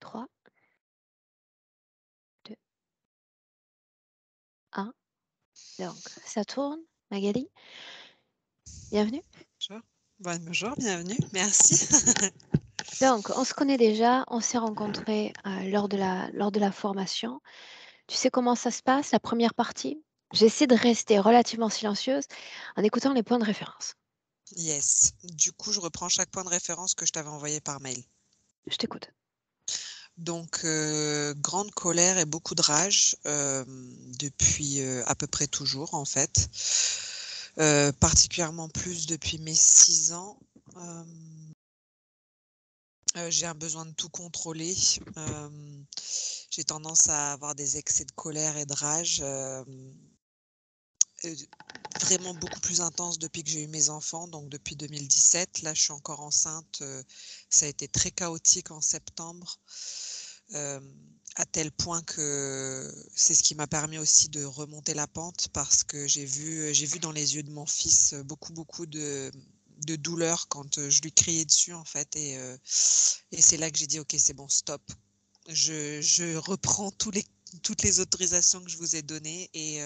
3, 2, 1. Donc, ça tourne. Magali, bienvenue. Bonjour. Bonjour, bienvenue, merci. Donc, on se connaît déjà, on s'est rencontrés lors de la formation. Tu sais comment ça se passe, la première partie? J'essaie de rester relativement silencieuse en écoutant les points de référence. Yes. Du coup, je reprends chaque point de référence que je t'avais envoyé par mail. Je t'écoute. Donc, grande colère et beaucoup de rage depuis à peu près toujours, en fait. Particulièrement plus depuis mes 6 ans. J'ai un besoin de tout contrôler. J'ai tendance à avoir des excès de colère et de rage. Vraiment beaucoup plus intense depuis que j'ai eu mes enfants, donc depuis 2017. Là, je suis encore enceinte. Ça a été très chaotique en septembre, à tel point que c'est ce qui m'a permis aussi de remonter la pente parce que j'ai vu dans les yeux de mon fils beaucoup de douleur quand je lui criais dessus, en fait. Et c'est là que j'ai dit, OK, c'est bon, stop. Je reprends toutes les autorisations que je vous ai données et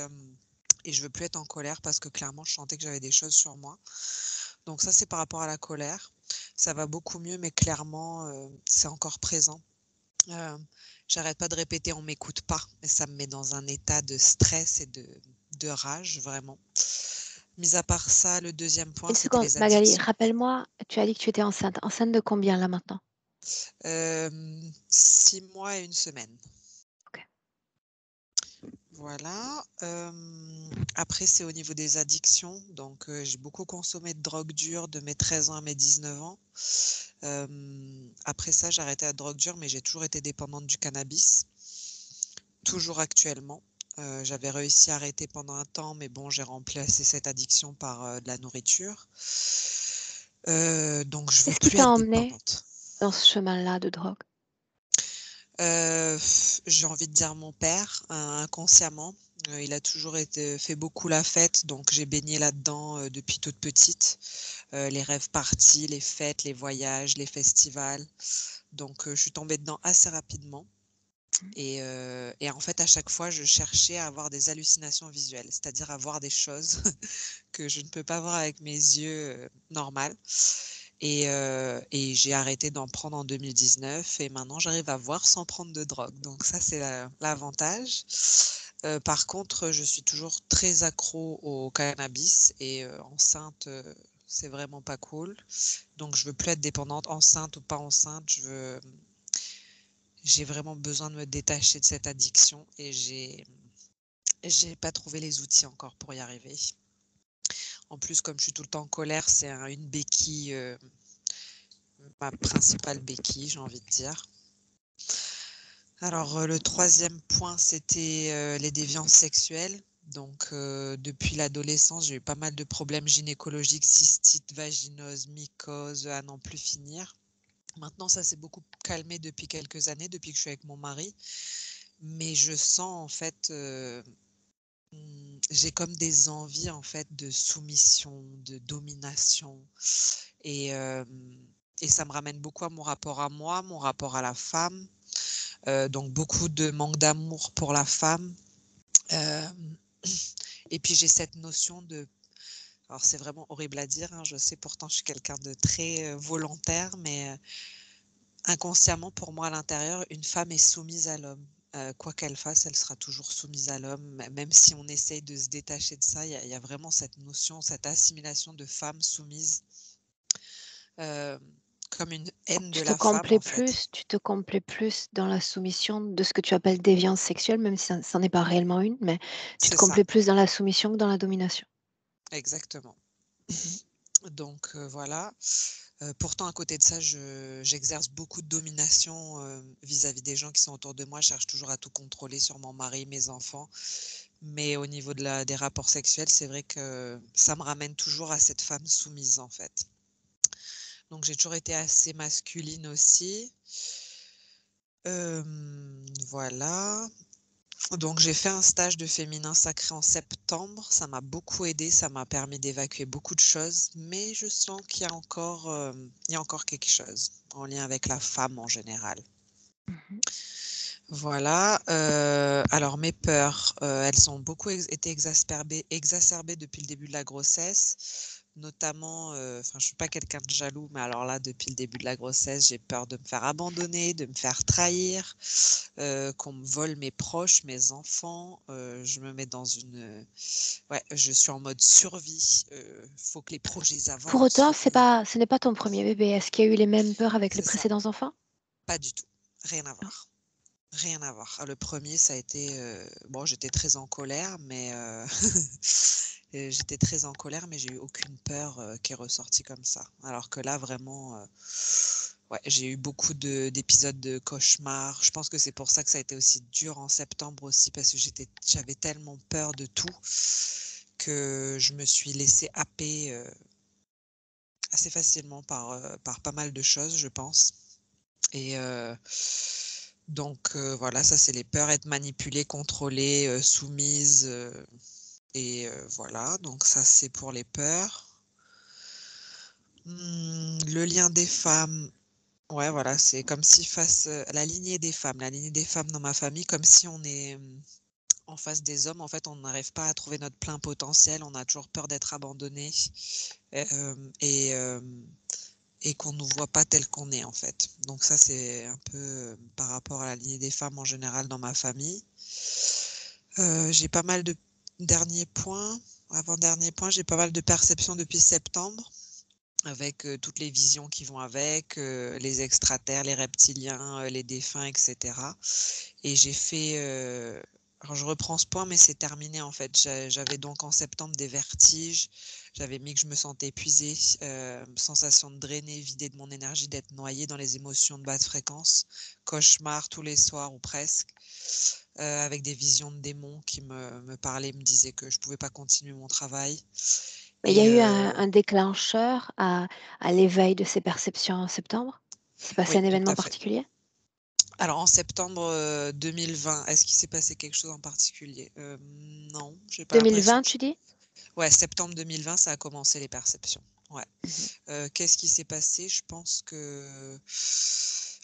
je veux plus être en colère parce que clairement, je sentais que j'avais des choses sur moi. Donc ça, c'est par rapport à la colère. Ça va beaucoup mieux, mais clairement, c'est encore présent. J'arrête pas de répéter, on m'écoute pas, mais ça me met dans un état de stress et de rage, vraiment. Mis à part ça, le deuxième point, Une c'était seconde, les Magali, addictions. rappelle-moi, tu as dit que tu étais enceinte. Enceinte de combien là maintenant? 6 mois et 1 semaine. Ok. Voilà. Après, c'est au niveau des addictions. Donc, j'ai beaucoup consommé de drogue dure de mes 13 ans à mes 19 ans. Après ça, j'ai arrêté la drogue dure, mais j'ai toujours été dépendante du cannabis. Toujours actuellement. J'avais réussi à arrêter pendant un temps, mais bon, j'ai remplacé cette addiction par de la nourriture. Donc, je veux Qu'est-ce qui plus t'a être emmené dépendante. dans ce chemin-là de drogue? J'ai envie de dire mon père, inconsciemment. Il a toujours fait beaucoup la fête, donc j'ai baigné là-dedans depuis toute petite. Les rêves partis, les fêtes, les voyages, les festivals. Donc je suis tombée dedans assez rapidement. Et en fait, à chaque fois, je cherchais à avoir des hallucinations visuelles, c'est-à-dire à voir des choses que je ne peux pas voir avec mes yeux normaux. Et j'ai arrêté d'en prendre en 2019 et maintenant j'arrive à voir sans prendre de drogue. Donc ça, c'est l'avantage. Par contre, je suis toujours très accro au cannabis et enceinte, c'est vraiment pas cool. Donc je veux plus être dépendante, enceinte ou pas enceinte. J'ai vraiment besoin de me détacher de cette addiction et j'ai pas trouvé les outils encore pour y arriver. En plus, comme je suis tout le temps en colère, c'est une béquille, ma principale béquille, j'ai envie de dire. Alors, le troisième point, c'était les déviances sexuelles. Donc, depuis l'adolescence, j'ai eu pas mal de problèmes gynécologiques, cystite, vaginose, mycose, à n'en plus finir. Maintenant, ça s'est beaucoup calmé depuis quelques années, depuis que je suis avec mon mari. Mais je sens, en fait, j'ai comme des envies, en fait, de soumission, de domination. Et, euh, et ça me ramène beaucoup à mon rapport à moi, mon rapport à la femme. Donc beaucoup de manque d'amour pour la femme. Euh, et puis j'ai cette notion de... Alors c'est vraiment horrible à dire, hein, je sais pourtant je suis quelqu'un de très volontaire, mais inconsciemment pour moi à l'intérieur, une femme est soumise à l'homme. Quoi qu'elle fasse, elle sera toujours soumise à l'homme, même si on essaye de se détacher de ça, il y a vraiment cette notion, cette assimilation de femme soumise, euh, comme une haine de Tu te la femme en complais fait. plus, tu te complais plus dans la soumission de ce que tu appelles déviance sexuelle, même si ça n'est pas réellement une, mais tu te C'est ça, complais plus dans la soumission que dans la domination. exactement. Mhm. Donc voilà. Pourtant, à côté de ça, j'exerce beaucoup de domination vis-à-vis des gens qui sont autour de moi. Je cherche toujours à tout contrôler sur mon mari, mes enfants. Mais au niveau des rapports sexuels, c'est vrai que ça me ramène toujours à cette femme soumise, en fait. Donc, j'ai toujours été assez masculine aussi. Euh, voilà. Donc, j'ai fait un stage de féminin sacré en septembre. Ça m'a beaucoup aidé. Ça m'a permis d'évacuer beaucoup de choses. Mais je sens qu'il y a encore quelque chose en lien avec la femme en général. Voilà, alors mes peurs, elles ont beaucoup été exacerbées depuis le début de la grossesse, notamment, enfin je suis pas quelqu'un de jaloux, mais alors là, depuis le début de la grossesse, j'ai peur de me faire abandonner, de me faire trahir, qu'on me vole mes proches, mes enfants, je me mets dans ouais, je suis en mode survie, faut que les projets Pour avancent, autant, faut que ce n'est pas ton premier bébé. Est-ce qu'il y a eu les mêmes peurs avec les c'est ça, précédents enfants? pas du tout, rien à Non. voir. Rien à voir. Ah, le premier, ça a été, bon, j'étais très en colère, mais j'étais très en colère, mais j'ai eu aucune peur, qui est ressortie comme ça. Alors que là, vraiment, ouais, j'ai eu beaucoup d'épisodes de cauchemars. Je pense que c'est pour ça que ça a été aussi dur en septembre aussi, parce que j'avais tellement peur de tout que je me suis laissée happer, assez facilement par pas mal de choses, je pense. Et donc voilà, ça c'est les peurs, être manipulée, contrôlée, soumise, et voilà, donc ça c'est pour les peurs. Le lien des femmes, ouais voilà, c'est comme si face, la lignée des femmes dans ma famille, comme si on est, en face des hommes, en fait, on n'arrive pas à trouver notre plein potentiel, on a toujours peur d'être abandonné, et et qu'on nous voit pas tel qu'on est, en fait. Donc ça, c'est un peu, par rapport à la lignée des femmes en général dans ma famille. J'ai pas mal de derniers points, avant-dernier point, j'ai pas mal de perceptions depuis septembre avec, toutes les visions qui vont avec, les extraterres, les reptiliens, les défunts et cetera, et j'ai fait, alors je reprends ce point, mais c'est terminé en fait. J'avais donc en septembre des vertiges, j'avais mis que je me sentais épuisée, sensation de drainer, vidée de mon énergie, d'être noyée dans les émotions de basse fréquence, cauchemars tous les soirs ou presque, avec des visions de démons qui me parlaient, me disaient que je pouvais pas continuer mon travail Mais il y a et eu un déclencheur à l'éveil de ces perceptions en septembre? Il s'est passé oui, un tout événement à fait. particulier? Alors en septembre, 2020, est-ce qu'il s'est passé quelque chose en particulier? Non, j'ai pas l'impression 2020, que tu dis? ouais, septembre 2020, ça a commencé les perceptions. Ouais. Mmh. Qu'est-ce qui s'est passé? Je pense que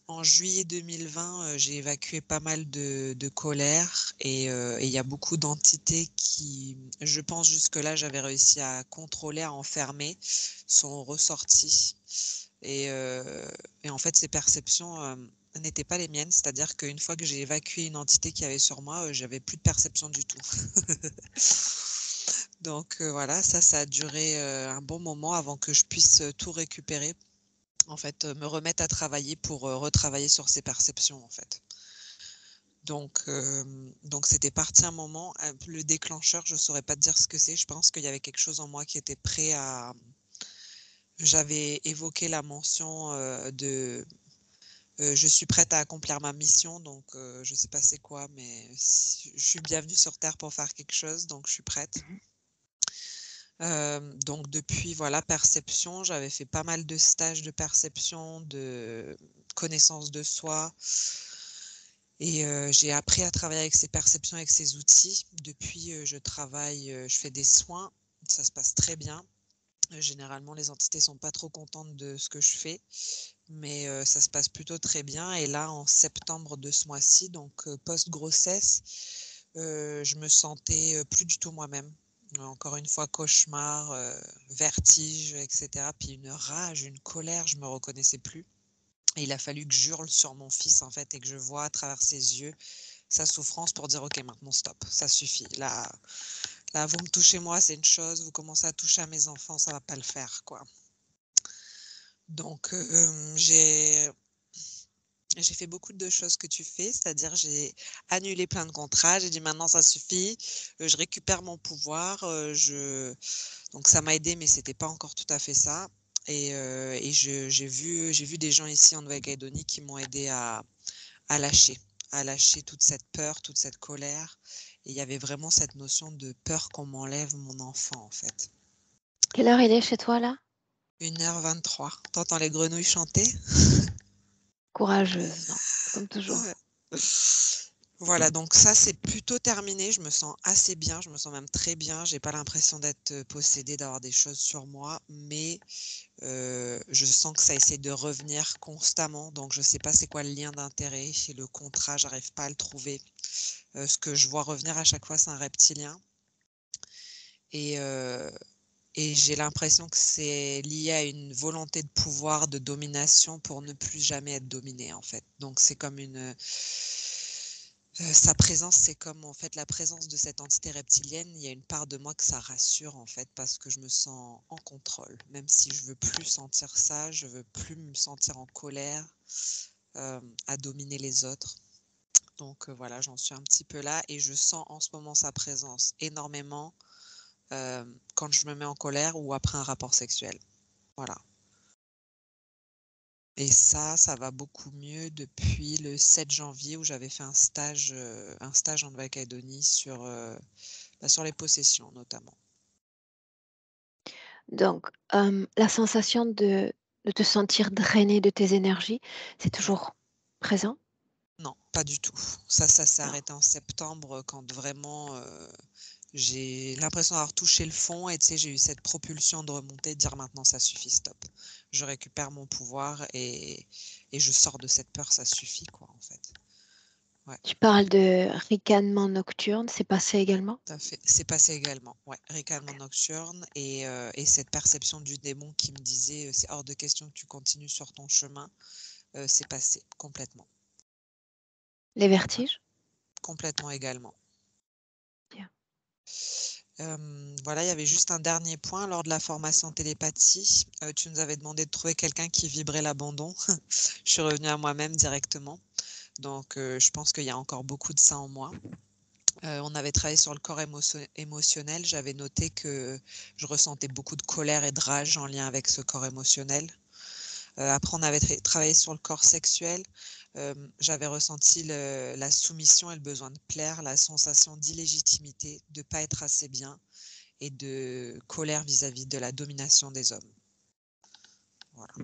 en juillet 2020, j'ai évacué pas mal de colère et il y a beaucoup d'entités qui, je pense jusque-là, j'avais réussi à contrôler, à enfermer, sont ressorties et heu et en fait, ces perceptions, n'étaient pas les miennes. C'est-à-dire qu'une fois que j'ai évacué une entité qu'il y avait sur moi, j'avais plus de perception du tout. Donc voilà, ça a duré, un bon moment avant que je puisse, tout récupérer. En fait, me remettre à travailler pour, retravailler sur ces perceptions, en fait. Donc c'était parti un moment, le déclencheur, je saurais pas te dire ce que c'est. Je pense qu'il y avait quelque chose en moi qui était prêt à j'avais évoqué la mention, je suis prête à accomplir ma mission, donc je sais pas c'est quoi, mais si je suis bienvenue sur terre pour faire quelque chose, donc je suis prête. Mmh. Donc depuis, voilà, perception, j'avais fait pas mal de stages de perception, de connaissance de soi et j'ai appris à travailler avec ces perceptions, avec ces outils. Depuis, je travaille, je fais des soins, ça se passe très bien. Généralement, les entités sont pas trop contentes de ce que je fais, mais ça se passe plutôt très bien et là, en septembre de ce mois-ci, donc post-grossesse, je me sentais, plus du tout moi-même. Encore une fois, cauchemar, vertige et cetera, puis une rage, une colère, je me reconnaissais plus et il a fallu que j'hurle sur mon fils, en fait, et que je vois à travers ses yeux sa souffrance pour dire: «OK, maintenant stop, ça suffit. Là, vous me touchez moi, c'est une chose, vous commencez à toucher à mes enfants, ça va pas le faire, quoi». Donc j'ai fait beaucoup de choses que tu fais, c'est-à-dire j'ai annulé plein de contrats, j'ai dit: «Maintenant ça suffit, je récupère mon pouvoir», donc ça m'a aidé, mais c'était pas encore tout à fait ça et j'ai vu des gens ici en Nouvelle-Calédonie qui m'ont aidé à lâcher, à lâcher toute cette peur, toute cette colère et il y avait vraiment cette notion de peur qu'on m'enlève mon enfant, en fait. Quelle heure il est chez toi là? 1h23. T'entends les grenouilles chanter? Courageuse, non, comme toujours. Ouais. Voilà, donc ça, c'est plutôt terminé. Je me sens assez bien, je me sens même très bien. J'ai pas l'impression d'être, possédée, d'avoir des choses sur moi, mais je sens que ça essaie de revenir constamment, donc je sais pas c'est quoi le lien d'intérêt et le contrat, j'arrive pas à le trouver. Ce que je vois revenir à chaque fois, c'est un reptilien et heu et j'ai l'impression que c'est lié à une volonté de pouvoir, de domination pour ne plus jamais être dominé, en fait. Donc c'est comme sa présence, c'est comme, en fait, la présence de cette entité reptilienne, il y a une part de moi que ça rassure, en fait, parce que je me sens en contrôle. Même si je veux plus sentir ça, je veux plus me sentir en colère, à dominer les autres. Donc voilà, j'en suis un petit peu là et je sens en ce moment sa présence énormément, quand je me mets en colère ou après un rapport sexuel. Voilà. Et ça va beaucoup mieux depuis le 7 janvier où j'avais fait un stage en Nouvelle-Calédonie sur les possessions notamment. Donc, la sensation de te sentir drainé de tes énergies, c'est Ouais. toujours présent? Non, pas du tout. Ça s'est Non. arrêté en septembre, quand vraiment, j'ai l'impression d'avoir touché le fond et tu sais, j'ai eu cette propulsion de remonter, de dire: «Maintenant ça suffit, stop. Je récupère mon pouvoir et je sors de cette peur, ça suffit quoi, en fait». Ouais, Tu parles de ricanement nocturne, c'est passé également? tout à fait. C'est passé également, ouais, ricanement OK. nocturne et cette perception du démon qui me disait: «C'est hors de question que tu continues sur ton chemin», c'est passé complètement. Les Voilà, vertiges? complètement également. Bien. Voilà, il y avait juste un dernier point lors de la formation télépathie. Tu nous avais demandé de trouver quelqu'un qui vibrait l'abandon. Je suis revenue à moi-même directement. Donc, je pense qu'il y a encore beaucoup de ça en moi. On avait travaillé sur le corps émotionnel. J'avais noté que je ressentais beaucoup de colère et de rage en lien avec ce corps émotionnel. Après on avait travaillé sur le corps sexuel. J'avais ressenti la soumission et le besoin de plaire, la sensation d'illégitimité, de pas être assez bien et de colère vis-à-vis de la domination des hommes. Voilà.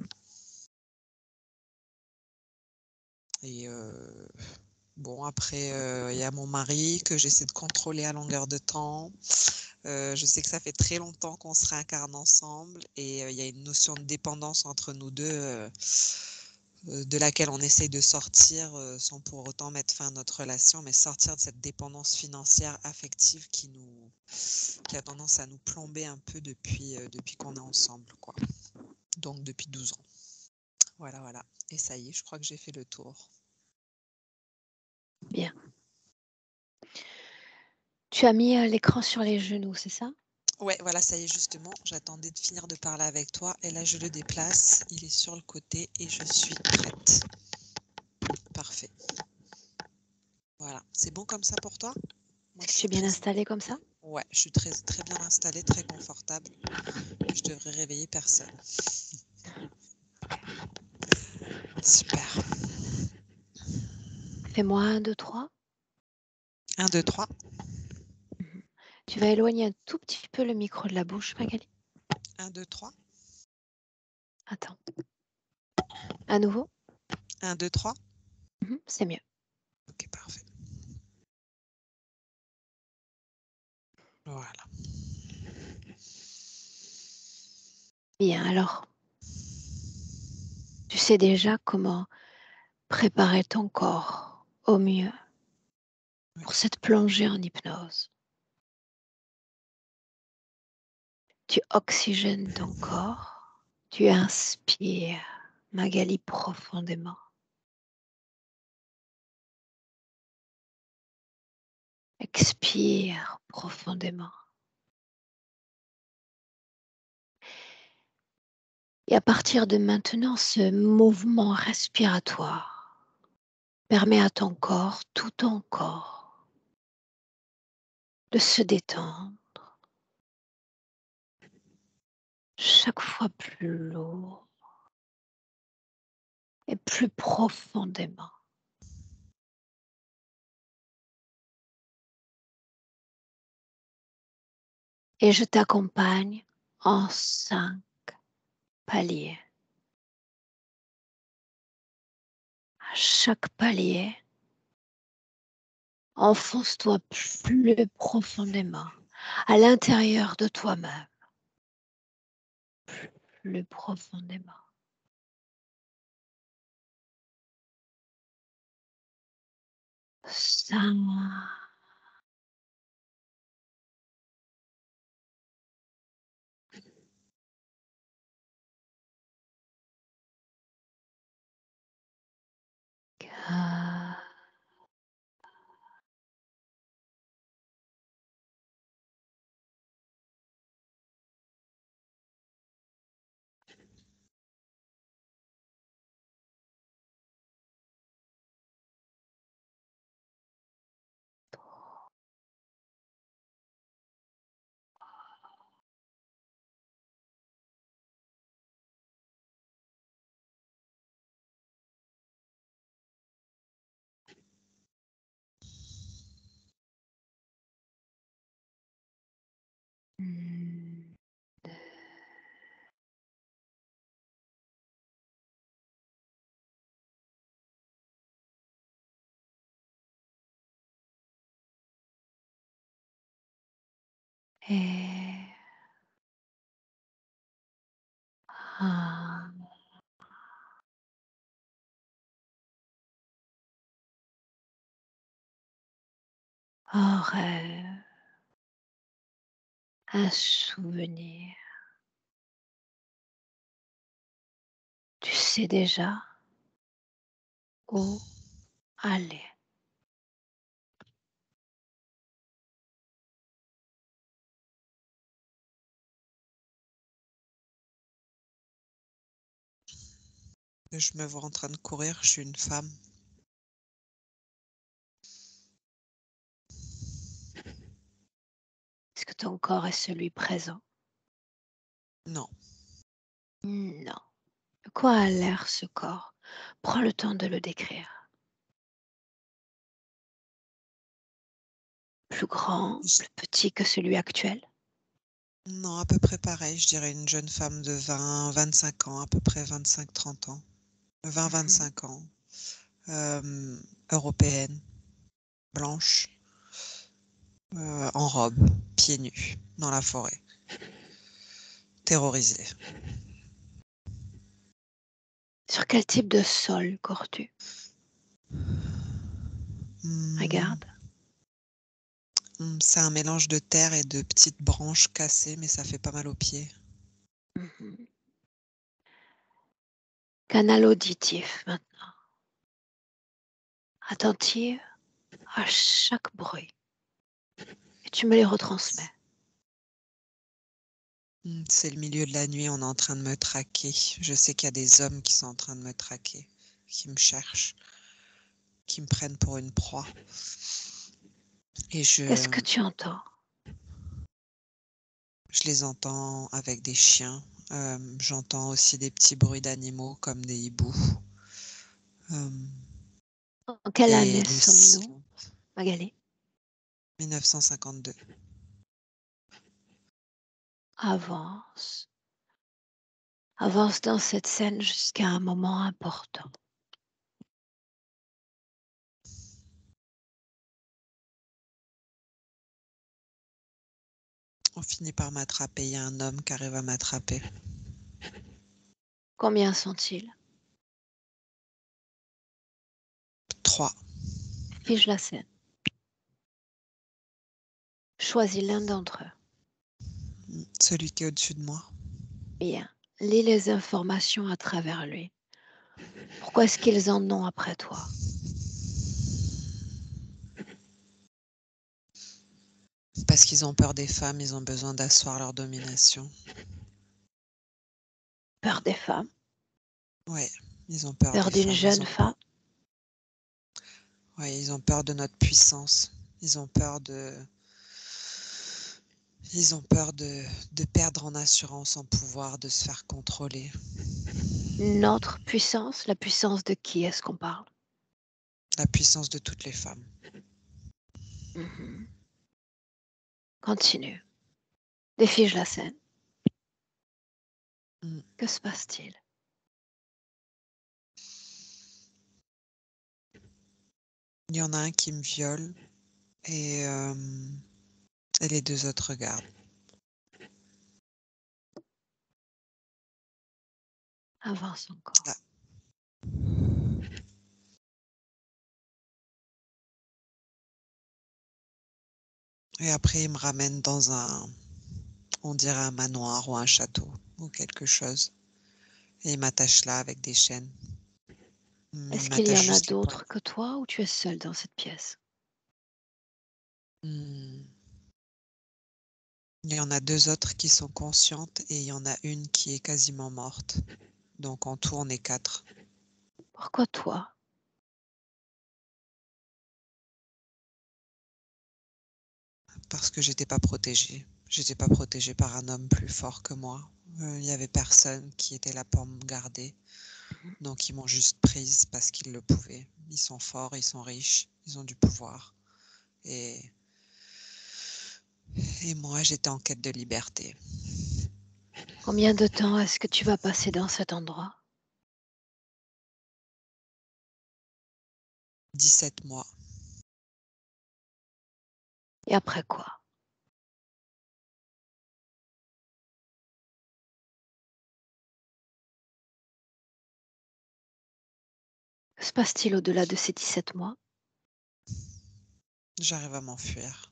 Et bon après, il y a mon mari que j'essaie de contrôler à longueur de temps. Je sais que ça fait très longtemps qu'on se réincarne ensemble et il y a une notion de dépendance entre nous 2, de laquelle on essaye de sortir, sans pour autant mettre fin à notre relation, mais sortir de cette dépendance financière affective qui a tendance à nous plomber un peu depuis qu'on est ensemble, quoi. Donc depuis 12 ans. Voilà, voilà. Et ça y est, je crois que j'ai fait le tour. Bien. Tu as mis, l'écran sur les genoux, c'est ça? Ouais, voilà, ça y est, justement, j'attendais de finir de parler avec toi et là, je le déplace. Il est sur le côté et je suis prête. Parfait. Voilà. C'est bon comme ça pour toi? Moi, je Tu suis es bien très installé comme ça? ouais, je suis très très bien installée, très confortable. Je devrais réveiller personne. Super. Fais-moi 1, 2, 3. 1, 2, 3. Mmh. Tu vas éloigner un tout petit peu le micro de la bouche, Magali. 1, 2, 3. Attends. À nouveau? 1, 2, 3. C'est mieux. OK, parfait. Voilà. Bien, alors, tu sais déjà comment préparer ton corps au mieux Oui. pour cette plongée en hypnose. Tu oxygènes ton corps, tu inspires, Magali, profondément. Expire profondément. Et à partir de maintenant, ce mouvement respiratoire permet à ton corps, tout ton corps, de se détendre chaque fois plus lourd et plus profondément. Et je t'accompagne en 5 paliers. À chaque palier, Enfonce-toi plus profondément à l'intérieur de toi-même, plus profondément. Ça. Et un, un rêve, un souvenir. Tu sais déjà où aller. Je me vois en train de courir, je suis une femme. Est-ce que ton corps est celui présent? Non, Non. De quoi a l'air ce corps? Prends le temps de le décrire. Plus grand, Je- plus petit que celui actuel? non, à peu près pareil. Je dirais une jeune femme de 25 ans, à peu près 25-30 ans. Mhm. 20-25 ans. Européenne, blanche, en robe, pieds nus, dans la forêt, terrorisée. Sur quel type de sol cours-tu? Hmm, Regarde. c'est un mélange de terre et de petites branches cassées, mais ça fait pas mal aux pieds. Mhm. Canal auditif maintenant. Attentive à chaque bruit. Et tu me les retransmets. C'est le milieu de la nuit, on est en train de me traquer. Je sais qu'il y a des hommes qui sont en train de me traquer, qui me cherchent, qui me prennent pour une proie. Et Qu'est-ce que tu entends? je les entends avec des chiens. J'entends aussi des petits bruits d'animaux comme des hiboux. Euh, En quelle et année le sommes-nous, silence. Magali? 1952. Avance. Avance dans cette scène jusqu'à un moment important. On finit par m'attraper. Il y a un homme qui arrive à m'attraper. Combien sont-ils? 3. Fige la scène. Choisis l'un d'entre eux. Celui qui est au-dessus de moi. Bien. Lis les informations à travers lui. Pourquoi est-ce qu'ils en ont après toi? Parce qu'ils ont peur des femmes, ils ont besoin d'asseoir leur domination. Peur des femmes? Ouais, ils ont peur Peur des d'une femmes. jeune femme? Ouais, ils ont peur de notre puissance. Ils ont peur de, ils ont peur de perdre en assurance, en pouvoir, de se faire contrôler. Notre puissance? La puissance de qui est-ce qu'on parle? La puissance de toutes les femmes. Mhm. Continue. Défige la scène. Mm. Que se passe-t-il? Il y en a un qui me viole, Et, et les 2 autres regardent. Avance encore. Là. Et après, il me ramène dans on dirait un manoir ou un château ou quelque chose. Et il m'attache là avec des chaînes. Il Est-ce qu'il y m'attache en a juste les poignets. d'autres que toi ou tu es seule dans cette pièce? Il y en a 2 autres qui sont conscientes et il y en a une qui est quasiment morte. Donc en tout, on est 4. Pourquoi toi? Parce que j'étais pas protégée. J'étais pas protégée par un homme plus fort que moi. Il y avait personne qui était là pour me garder. Mhm. Donc ils m'ont juste prise parce qu'ils le pouvaient. Ils sont forts, ils sont riches, ils ont du pouvoir. Et, et moi, j'étais en quête de liberté. Combien de temps est-ce que tu vas passer dans cet endroit? 17 mois. Et après quoi? Que se passe-t-il au-delà de ces 17 mois? J'arrive à m'enfuir.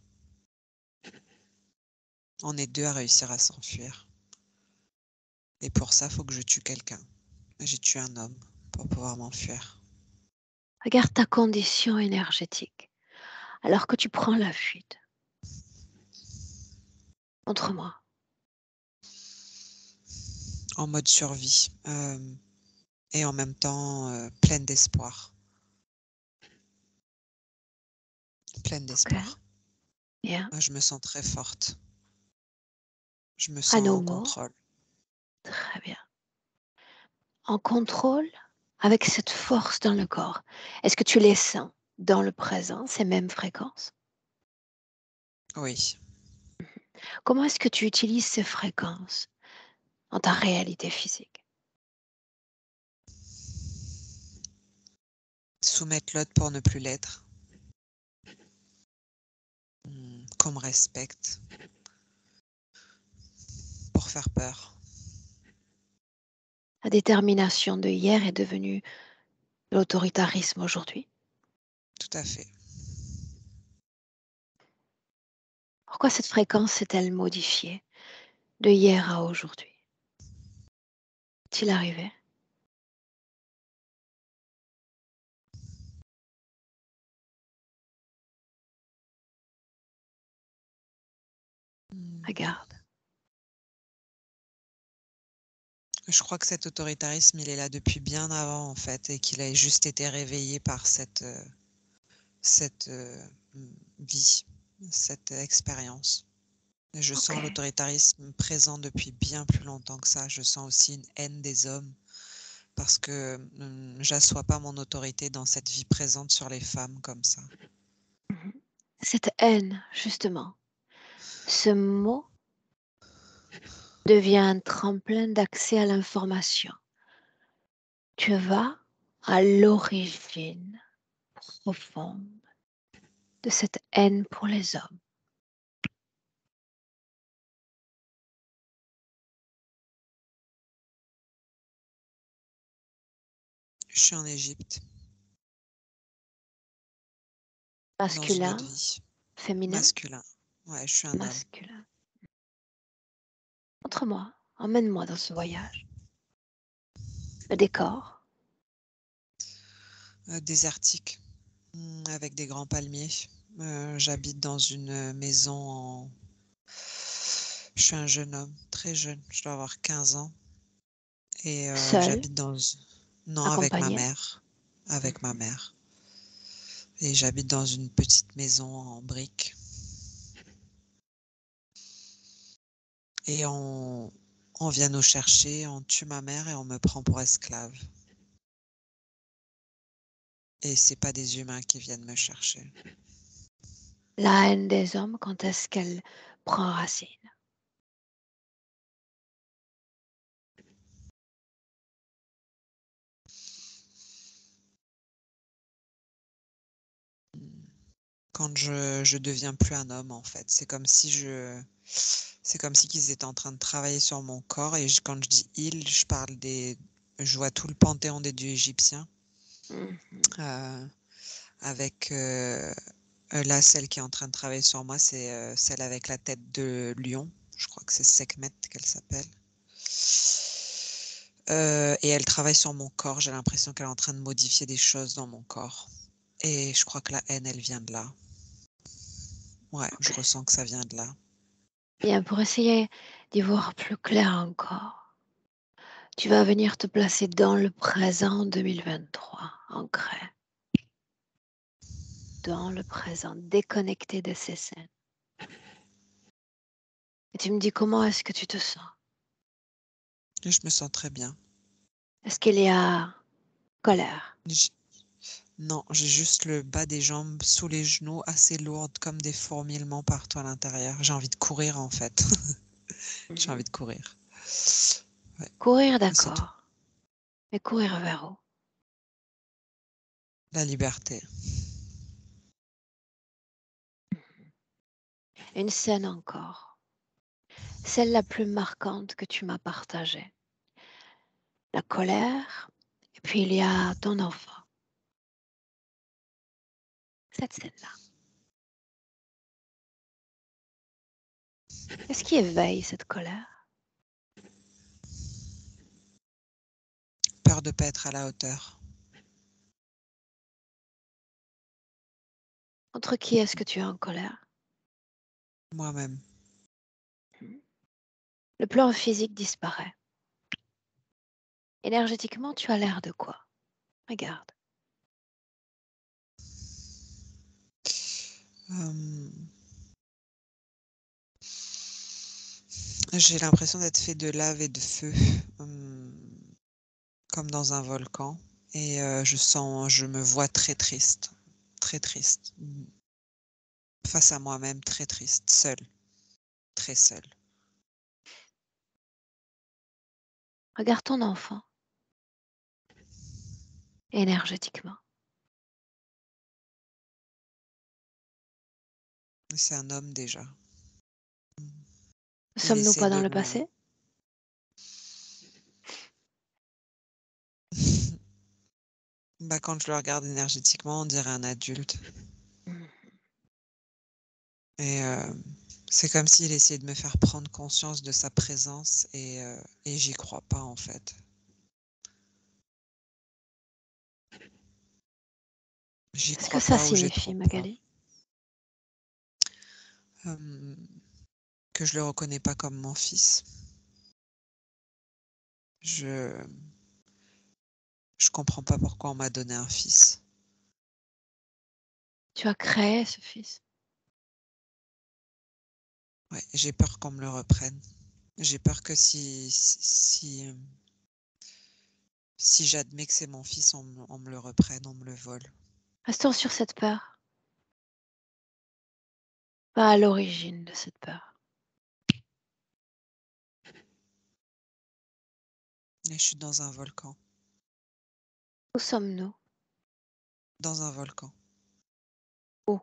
On est 2 à réussir à s'enfuir. Et pour ça, faut que je tue quelqu'un. J'ai tué un homme pour pouvoir m'enfuir. Regarde ta condition énergétique alors que tu prends la fuite. Montre-moi. En mode survie. Et en même temps, pleine d'espoir. Pleine Ok, d'espoir. bien. Je me sens très forte. Je me À sens en nouveau, contrôle. très bien. En contrôle avec cette force dans le corps. Est-ce que tu les sens dans le présent, ces mêmes fréquences? Oui. Comment est-ce que tu utilises ces fréquences dans ta réalité physique? Soumettre l'autre pour ne plus l'être. Qu'on me respecte. Pour faire peur. La détermination de hier est devenue l'autoritarisme aujourd'hui. Tout à fait. Pourquoi cette fréquence s'est-elle modifiée de hier à aujourd'hui? Est-il arrivé? Regarde. Je crois que cet autoritarisme, il est là depuis bien avant, en fait, et qu'il a juste été réveillé par cette vie, cette expérience. Et je Ok. sens l'autoritarisme présent depuis bien plus longtemps que ça. Je sens aussi une haine des hommes parce que j'assois pas mon autorité dans cette vie présente sur les femmes comme ça. Mhm. Cette haine, justement, ce mot devient un tremplin d'accès à l'information. Tu vas à l'origine profonde de cette haine pour les hommes. Je suis en Égypte, dans une autre Masculin, vie, féminin, masculin. Ouais, je suis un homme. masculin. Montre-moi, emmène-moi dans ce voyage. Le décor, Désertique, avec des grands palmiers. J'habite dans une maison en... Je suis un jeune homme, très jeune, je dois avoir 15 ans. Et seul, j'habite dans... Non, avec ma accompagné. mère. Avec ma Mhm. mère. Et j'habite dans une petite maison en briques. Et on vient nous chercher, on tue ma mère et on me prend pour esclave. Et c'est pas des humains qui viennent me chercher. La haine des hommes, quand est-ce qu'elle prend racine? quand je deviens plus un homme, en fait. C'est comme si qu'ils étaient en train de travailler sur mon corps et quand je dis ils, je vois tout le panthéon des dieux égyptiens, Mhm. euh, avec là, celle qui est en train de travailler sur moi, c'est celle avec la tête de lion. Je crois que c'est Sekhmet qu'elle s'appelle. Et elle travaille sur mon corps. J'ai l'impression qu'elle est en train de modifier des choses dans mon corps. Et je crois que la haine, elle vient de là. Ouais, je Ok. ressens que ça vient de là. Bien, pour essayer d'y voir plus clair encore, tu vas venir te placer dans le présent 2023, ancré dans le présent, déconnecté de ces scènes. Et tu me dis comment est-ce que tu te sens? Et je me sens très bien. Est-ce qu'il y a colère? J- Non, j'ai juste le bas des jambes sous les genoux, assez lourdes, comme des fourmillements partout à l'intérieur. J'ai envie de courir, en fait. J'ai Mhm. envie de courir. Ouais, Courir, mais c'est tout. d'accord. Mais courir vers où? La liberté. Une scène encore. Celle la plus marquante que tu m'as partagée. La colère, et puis il y a ton enfant. Cette scène-là. Qu'est-ce qui éveille cette colère? Peur de pas être à la hauteur. Contre qui est-ce que tu es en colère? Moi-même. Le plan physique disparaît. Énergétiquement, tu as l'air de quoi? Regarde. Euh, J'ai l'impression d'être fait de lave et de feu, comme dans un volcan. Et je me vois très triste, face à moi-même, très triste, seule, très seule. Regarde ton enfant, énergétiquement. C'est un homme déjà. Ne Il sommes-nous essaie pas dans de le me... passé? Bah, quand je le regarde énergétiquement, on dirait un adulte. Mhm. Et c'est comme s'il essayait de me faire prendre conscience de sa présence et j'y crois pas en fait. J'y Qu'est-ce que crois ça pas ou j'ai signifie, trop peur. Magali? Euh, que je le reconnais pas comme mon fils. Je je comprends pas pourquoi on m'a donné un fils. Tu as créé ce fils. Ouais, j'ai peur qu'on me le reprenne. J'ai peur que si j'admets que c'est mon fils, on me le reprenne, on me le vole. Restons sur cette peur, pas à l'origine de cette peur. Et je suis dans un volcan. Où sommes-nous? Dans un volcan. Où?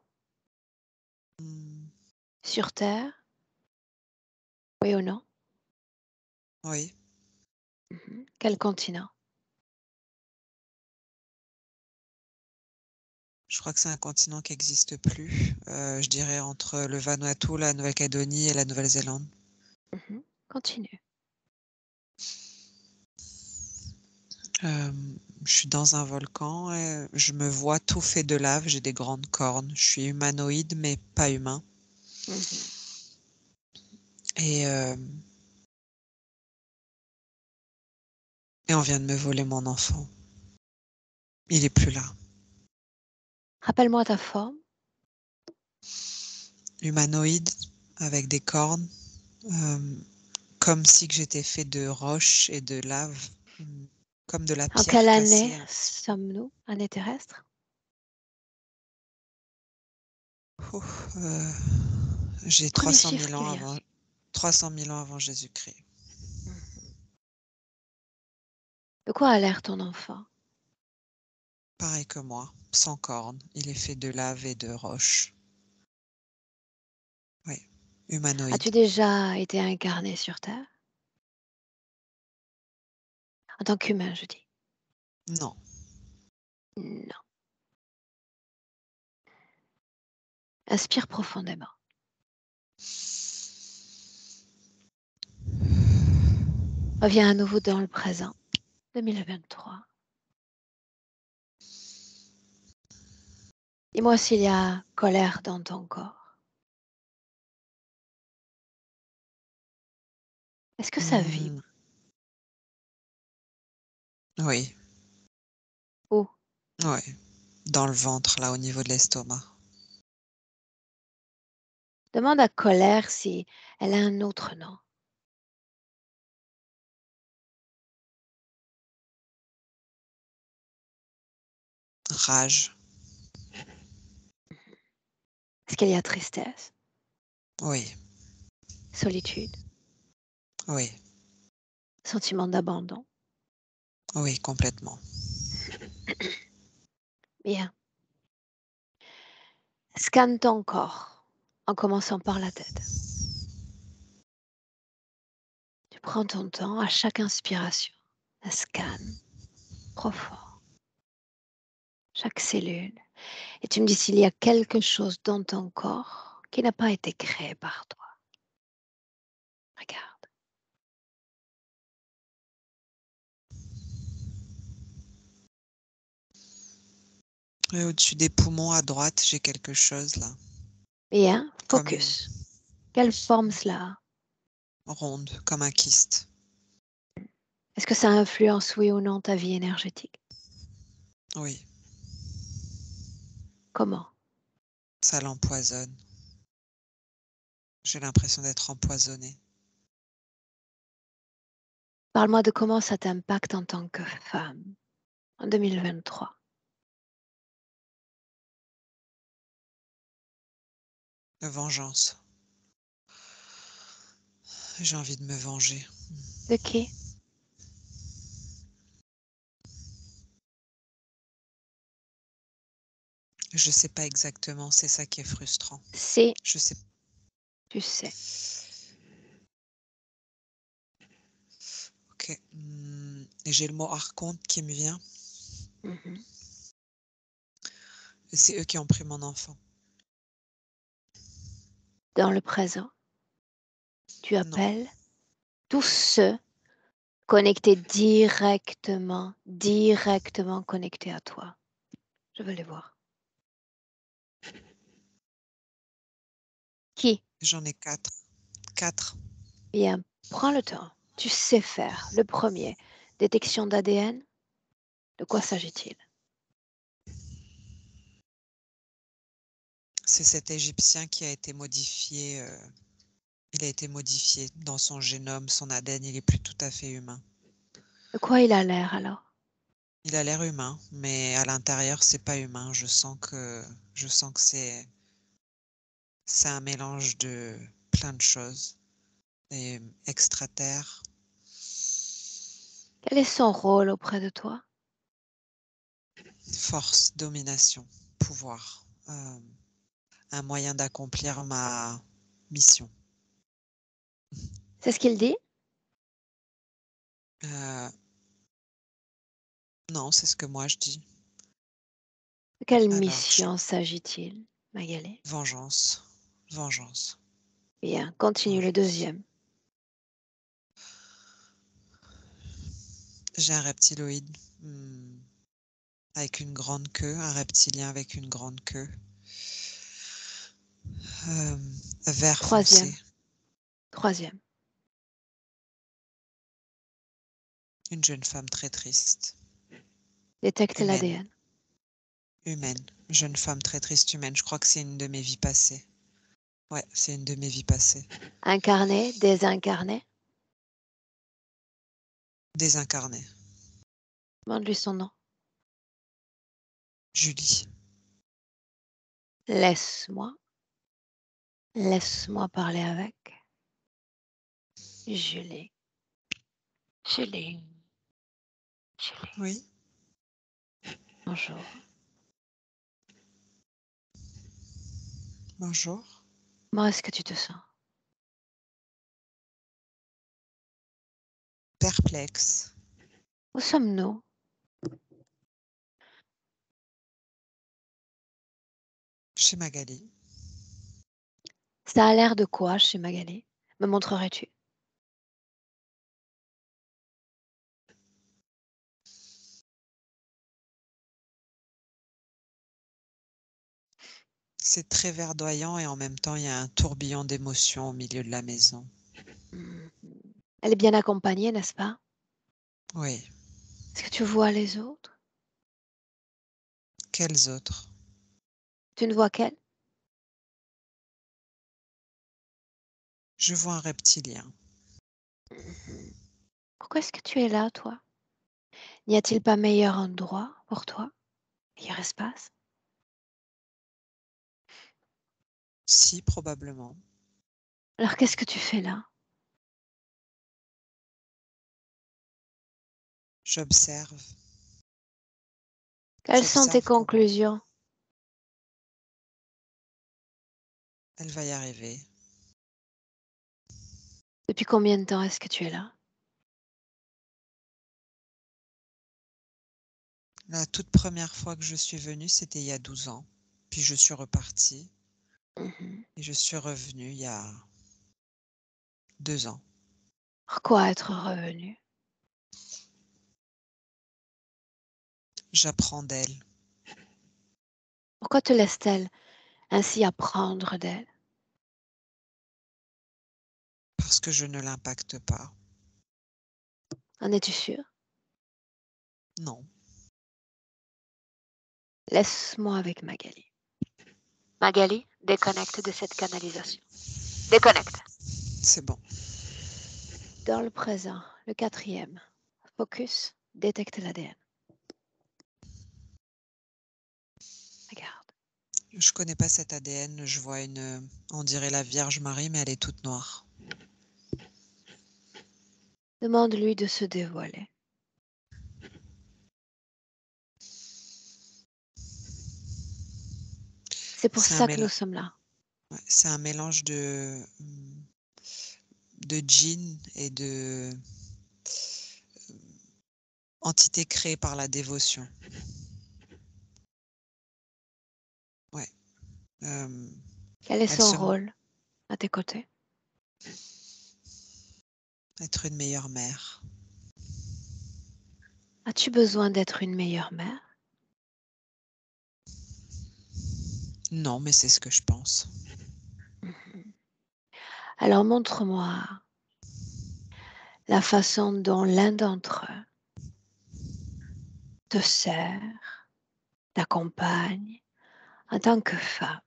Hmm, Sur Terre? Oui ou non? oui, Mhm. Quel continent? je crois que c'est un continent qui n'existe plus. Je dirais entre le Vanuatu, la Nouvelle-Calédonie et la Nouvelle-Zélande. Mhm. Continue. Euh, je suis dans un volcan et je me vois tout fait de lave, j'ai des grandes cornes. Je suis humanoïde mais pas humain. Mhm. Et, euh, et on vient de me voler mon enfant. Il est plus là. Rappelle-moi ta forme. Humanoïde avec des cornes, euh, comme si que j'étais fait de roches et de lave, comme de la En quelle pierre année cassée un petit sommes-nous? Année terrestre? peu. J'ai Premier 300 chiffre 000 qui ans vient. avant, 300 000 ans avant Jésus-Christ. Mhm. De quoi a l'air ton enfant? Pareil que moi, sans cornes. Il est fait de lave et de roches. humanoïde. As-tu déjà été incarné sur Terre? En tant qu'humain, je dis. Non. Non. Inspire profondément. Reviens à nouveau dans le présent. 2023. Dis-moi s'il y a colère dans ton corps. Est-ce que ça Hmm, vibre? oui, Où? ouais. Dans le ventre, là, au niveau de l'estomac. Demande à colère si elle a un autre nom. Rage. Est-ce qu'il y a tristesse, Oui, solitude, oui, sentiment d'abandon? oui, complètement. Bien. Scanne ton corps en commençant par la tête. Tu prends ton temps à chaque inspiration. Un scan profond, chaque cellule. Et tu me dis s'il y a quelque chose dans ton corps qui n'a pas été créé par toi. Regarde. Et au-dessus des poumons à droite, j'ai quelque chose là, Bien. comme une Focus. Quelle forme cela a? ronde, comme un kyste. Est-ce que ça influence, oui ou non, ta vie énergétique? Oui, Comment? ça l'empoisonne. J'ai l'impression d'être empoisonnée. Parle-moi de comment ça t'impacte en tant que femme en 2023. Vengeance. J'ai envie de me venger. De qui? Je sais pas exactement, c'est ça qui est frustrant. C'est, Je sais. tu sais. Ok. Et j'ai le mot archonte qui me vient. Mhm. Et c'est eux qui ont pris mon enfant. Dans le présent, tu Non. appelles tous ceux connectés directement connectés à toi. Je veux les voir. Qui? J'en ai 4. 4. Bien, prends le temps. Tu sais faire. Le premier, détection d'ADN. De quoi s'agit-il? C'est cet Égyptien qui a été modifié. Il a été modifié dans son génome, son ADN, il est plus tout à fait humain. De quoi il a l'air alors? Il a l'air humain, mais à l'intérieur, c'est pas humain. Je sens que c'est un mélange de plein de choses. Et extraterre, Quel est son rôle auprès de toi? force, domination, pouvoir. Un moyen d'accomplir ma mission. C'est ce qu'il dit? Euh, non, c'est ce que moi je dis. De quelle Alors, mission s'agit-il, Magali? vengeance, vengeance, Bien, continue le vengeance. deuxième. J'ai un reptiloïde avec une grande queue, un reptilien avec une grande queue. Euh, Vert Troisième, foncé, troisième. une jeune femme très triste, Détecte humaine, l'ADN. humaine, jeune femme très triste, humaine. Je crois que c'est une de mes vies passées. Ouais, c'est une de mes vies passées. Incarné, désincarné. Désincarnée, Demande-lui son nom. Julie. Laisse-moi, laisse-moi parler avec. Julie, Julie, Julie. Oui, Bonjour. bonjour. Comment est-ce que tu te sens? perplexe. Où sommes-nous? Chez Magali. Ça a l'air de quoi chez Magali? Me montrerais-tu? C'est très verdoyant et en même temps, il y a un tourbillon d'émotions au milieu de la maison. Mhm. Elle est bien accompagnée, n'est-ce pas? Oui. Est-ce que tu vois les autres? Quels autres? Tu ne vois qu'elle? Je vois un reptilien. Mhm. Pourquoi est-ce que tu es là, toi? N'y a-t-il pas meilleur endroit pour toi? Meilleur espace? Si, probablement. Alors qu'est-ce que tu fais là? J'observe. Quelles sont tes J'observe comment conclusions? elle va y arriver. Depuis combien de temps est-ce que tu es là? La toute première fois que je suis venue, c'était il y a 12 ans. Puis je suis repartie Mhm. et je suis revenue il y a 2 ans. Pourquoi être revenu? J'apprends d'elle Pourquoi te laisse-t-elle ainsi apprendre d'elle? parce que je ne l'impacte pas. En es-tu sûr? Non, Laisse-moi avec Magali. Magali, déconnecte de cette canalisation. Déconnecte. c'est bon. Dans le présent, le 4e. Focus, détecte l'ADN. Regarde. Je connais pas cet ADN. Je vois on dirait la Vierge Marie, mais elle est toute noire. Demande-lui de se dévoiler. C'est pour C'est un ça que nous mélange. sommes là. C'est un mélange de djinn et de entité créée par la dévotion. Ouais. Quel est Elle son se rôle à tes côtés? être une meilleure mère. As-tu besoin d'être une meilleure mère? Non, mais c'est ce que je pense. Mhm. Alors montre-moi la façon dont l'un d'entre eux te sert, t'accompagne en tant que femme,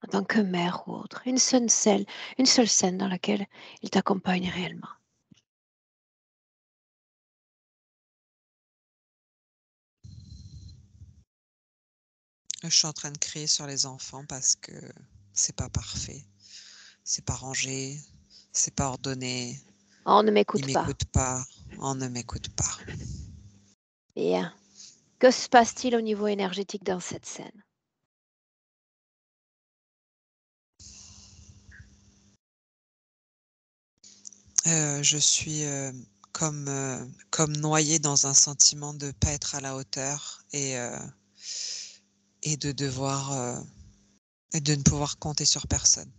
en tant que mère ou autre. Une seule scène dans laquelle il t'accompagne réellement. Je suis en train de crier sur les enfants parce que c'est pas parfait, c'est pas rangé, c'est pas ordonné, On ne ils m'écoute pas. m'écoutent pas, on ne m'écoute pas. Bien. Que se passe-t-il au niveau énergétique dans cette scène? Je suis comme noyée dans un sentiment de pas être à la hauteur et de devoir et de ne pouvoir compter sur personne.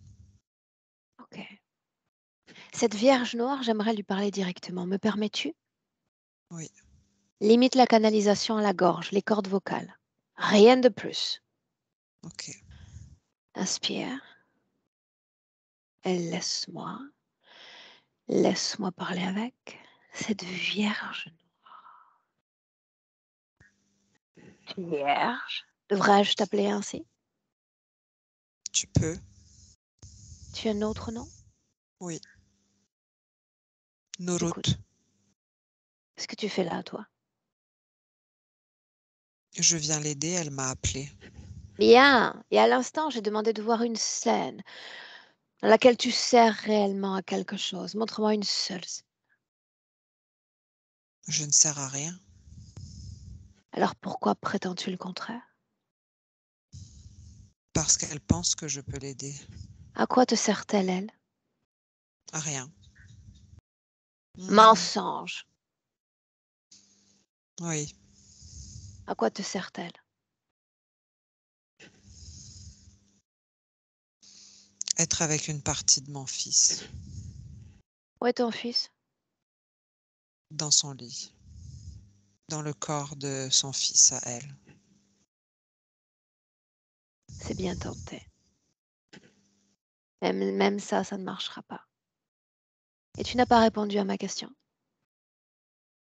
Ok. Cette Vierge noire, j'aimerais lui parler directement. Me permets-tu? Oui, Limite la canalisation à la gorge, les cordes vocales. Rien de plus. ok. Inspire et laisse-moi. Laisse-moi parler avec cette Vierge noire. Vierge. Devrais-je t'appeler ainsi? Tu peux? Tu as un autre nom? Oui. J'écoute. Noroute. Qu'est-ce que tu fais là, toi? Je viens l'aider, elle m'a appelé. Bien. Et à l'instant, j'ai demandé de voir une scène dans laquelle tu sers réellement à quelque chose. Montre-moi une seule scène. Je ne sers à rien Alors pourquoi prétends-tu le contraire? parce qu'elle pense que je peux l'aider. À quoi te sert-elle, elle? À rien. Mhm. Mensonge. Oui, À quoi te sert-elle? être avec une partie de mon fils Où est ton fils? dans son lit, dans le corps de son fils à elle. C'est bien tenté. Même ça, ça ne marchera pas. Et tu n'as pas répondu à ma question.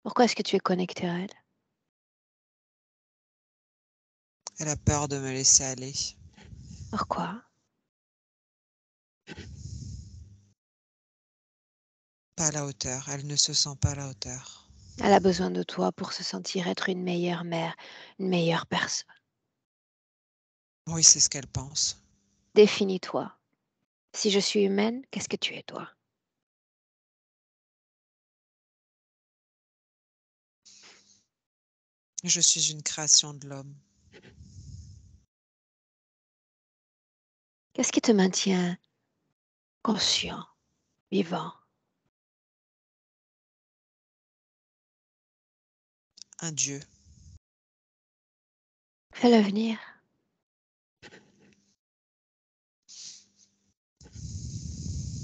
Pourquoi est-ce que tu es connecté à elle? Elle a peur de me laisser aller, Pourquoi? pas à la hauteur. Elle ne se sent pas à la hauteur. Elle a besoin de toi pour se sentir être une meilleure mère, une meilleure personne. Oui, c'est ce qu'elle pense. Définis-toi. Si je suis humaine, qu'est-ce que tu es, toi? Je suis une création de l'homme, Qu'est-ce qui te maintient conscient, vivant? un dieu. Fais-le venir.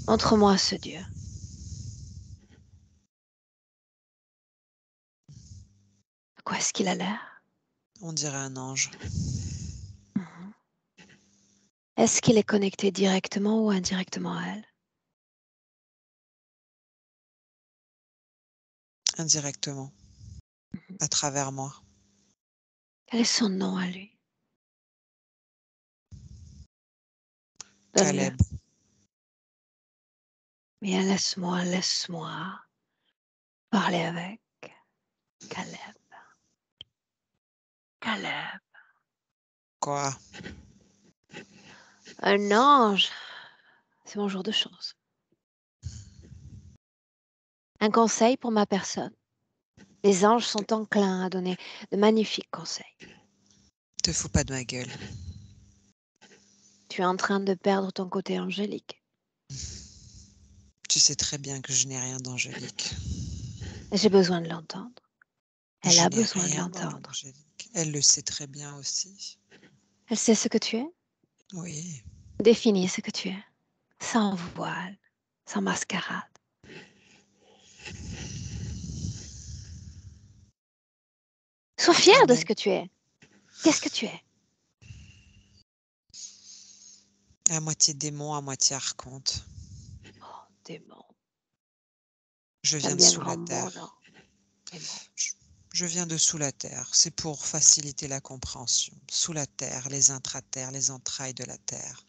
Montre-moi ce Dieu. À quoi est-ce qu'il a l'air? On dirait un ange. Mhm. Est-ce qu'il est connecté directement ou indirectement à elle? Indirectement, Mhm. à travers moi. Quel est son nom à lui? Donne-le. Caleb. Bien, laisse-moi parler avec Caleb. Caleb. Quoi? Un ange. C'est mon jour de chance. Un conseil pour ma personne. Les anges sont enclins à donner de magnifiques conseils. Te fous pas de ma gueule. Tu es en train de perdre ton côté angélique. Tu sais très bien que je n'ai rien d'angélique. J'ai besoin de l'entendre. Elle Je a n'ai besoin de rien l'entendre. d'angélique. Elle le sait très bien aussi. Elle sait ce que tu es. Oui. Définis ce que tu es. Sans voile, sans mascarade. Sois fier Un de ce homme que tu es. Qu'est-ce que tu es? à moitié démon, à moitié archonte. Oh, démon. Je C'est un viens de bien sous grand la mot, non? terre. Démon. Je, je viens de sous la terre. C'est pour faciliter la compréhension. Sous la terre, les intraterres, les entrailles de la terre.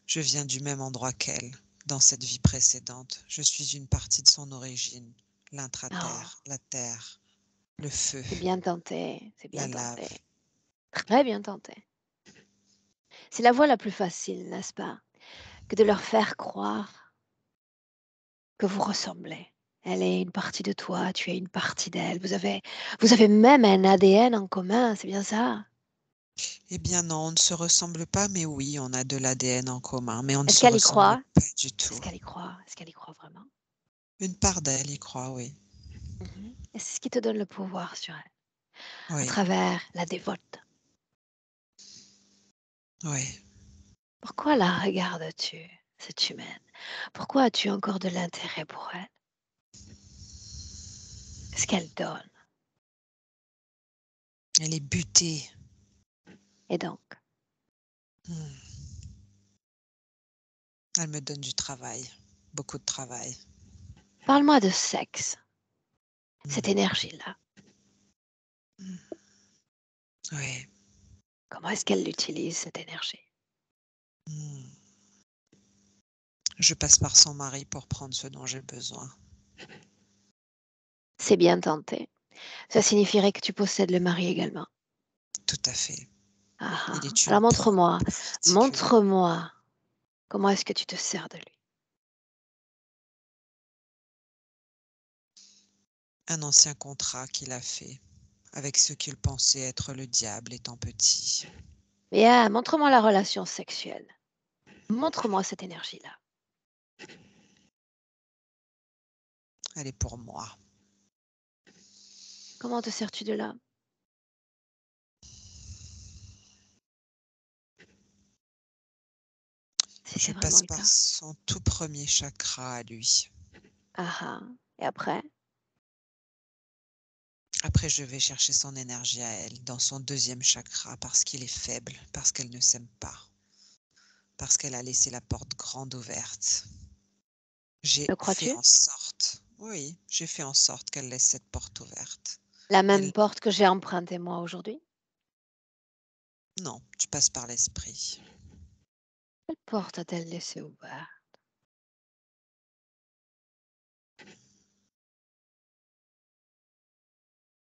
Je viens du même endroit qu'elle, dans cette vie précédente. Je suis une partie de son origine. Oh, L'intraterre, la terre, le feu, c'est bien tenté. C'est la bien tenté. lave. Très bien tenté. C'est la voie la plus facile, n'est-ce pas? Que de leur faire croire que vous ressemblez. Elle est une partie de toi, tu es une partie d'elle. Vous avez même un ADN en commun, c'est bien ça? Eh bien non, on ne se ressemble pas, mais oui, on a de l'ADN en commun, mais on ne Est-ce se qu'elle y ressemble croit? pas du Est-ce tout. qu'elle y croit? Est-ce qu'elle y croit vraiment? Une part d'elle y croit, oui. Mhm. Et c'est ce qui te donne le pouvoir sur elle, à Oui, travers la dévote. oui. Pourquoi la regardes-tu, cette humaine? Pourquoi as-tu encore de l'intérêt pour elle? Est-ce qu'elle donne? Elle est butée. Et donc, Hmm. Elle me donne du travail, beaucoup de travail. parle-moi de sexe, cette Hmm. énergie-là. Hmm. Oui. Comment est-ce qu'elle l'utilise, cette énergie? Hmm. Je passe par son mari pour prendre ce dont j'ai besoin. C'est bien tenté. Ça signifierait que tu possèdes le mari également. Tout à fait. Ah, Il ah. est Alors une proie montre-moi, particulière. montre-moi comment est-ce que tu te sers de lui. Un ancien contrat qu'il a fait avec ce qu'il pensait être le diable étant petit. Bien, montre-moi la relation sexuelle. Montre-moi cette énergie-là. Elle est pour moi. Comment te sers-tu de là? Si Je c'est vraiment passe le par cas. son tout premier chakra à lui. Ah ah. Et après? Après, je vais chercher son énergie à elle, dans son deuxième chakra, parce qu'il est faible, parce qu'elle ne s'aime pas, parce qu'elle a laissé la porte grande ouverte. J'ai Le fait crois-tu? en sorte, oui, j'ai fait en sorte qu'elle laisse cette porte ouverte. La même Elle, porte que j'ai empruntée moi aujourd'hui? non, tu passes par l'esprit. Quelle porte a-t-elle laissée ouverte?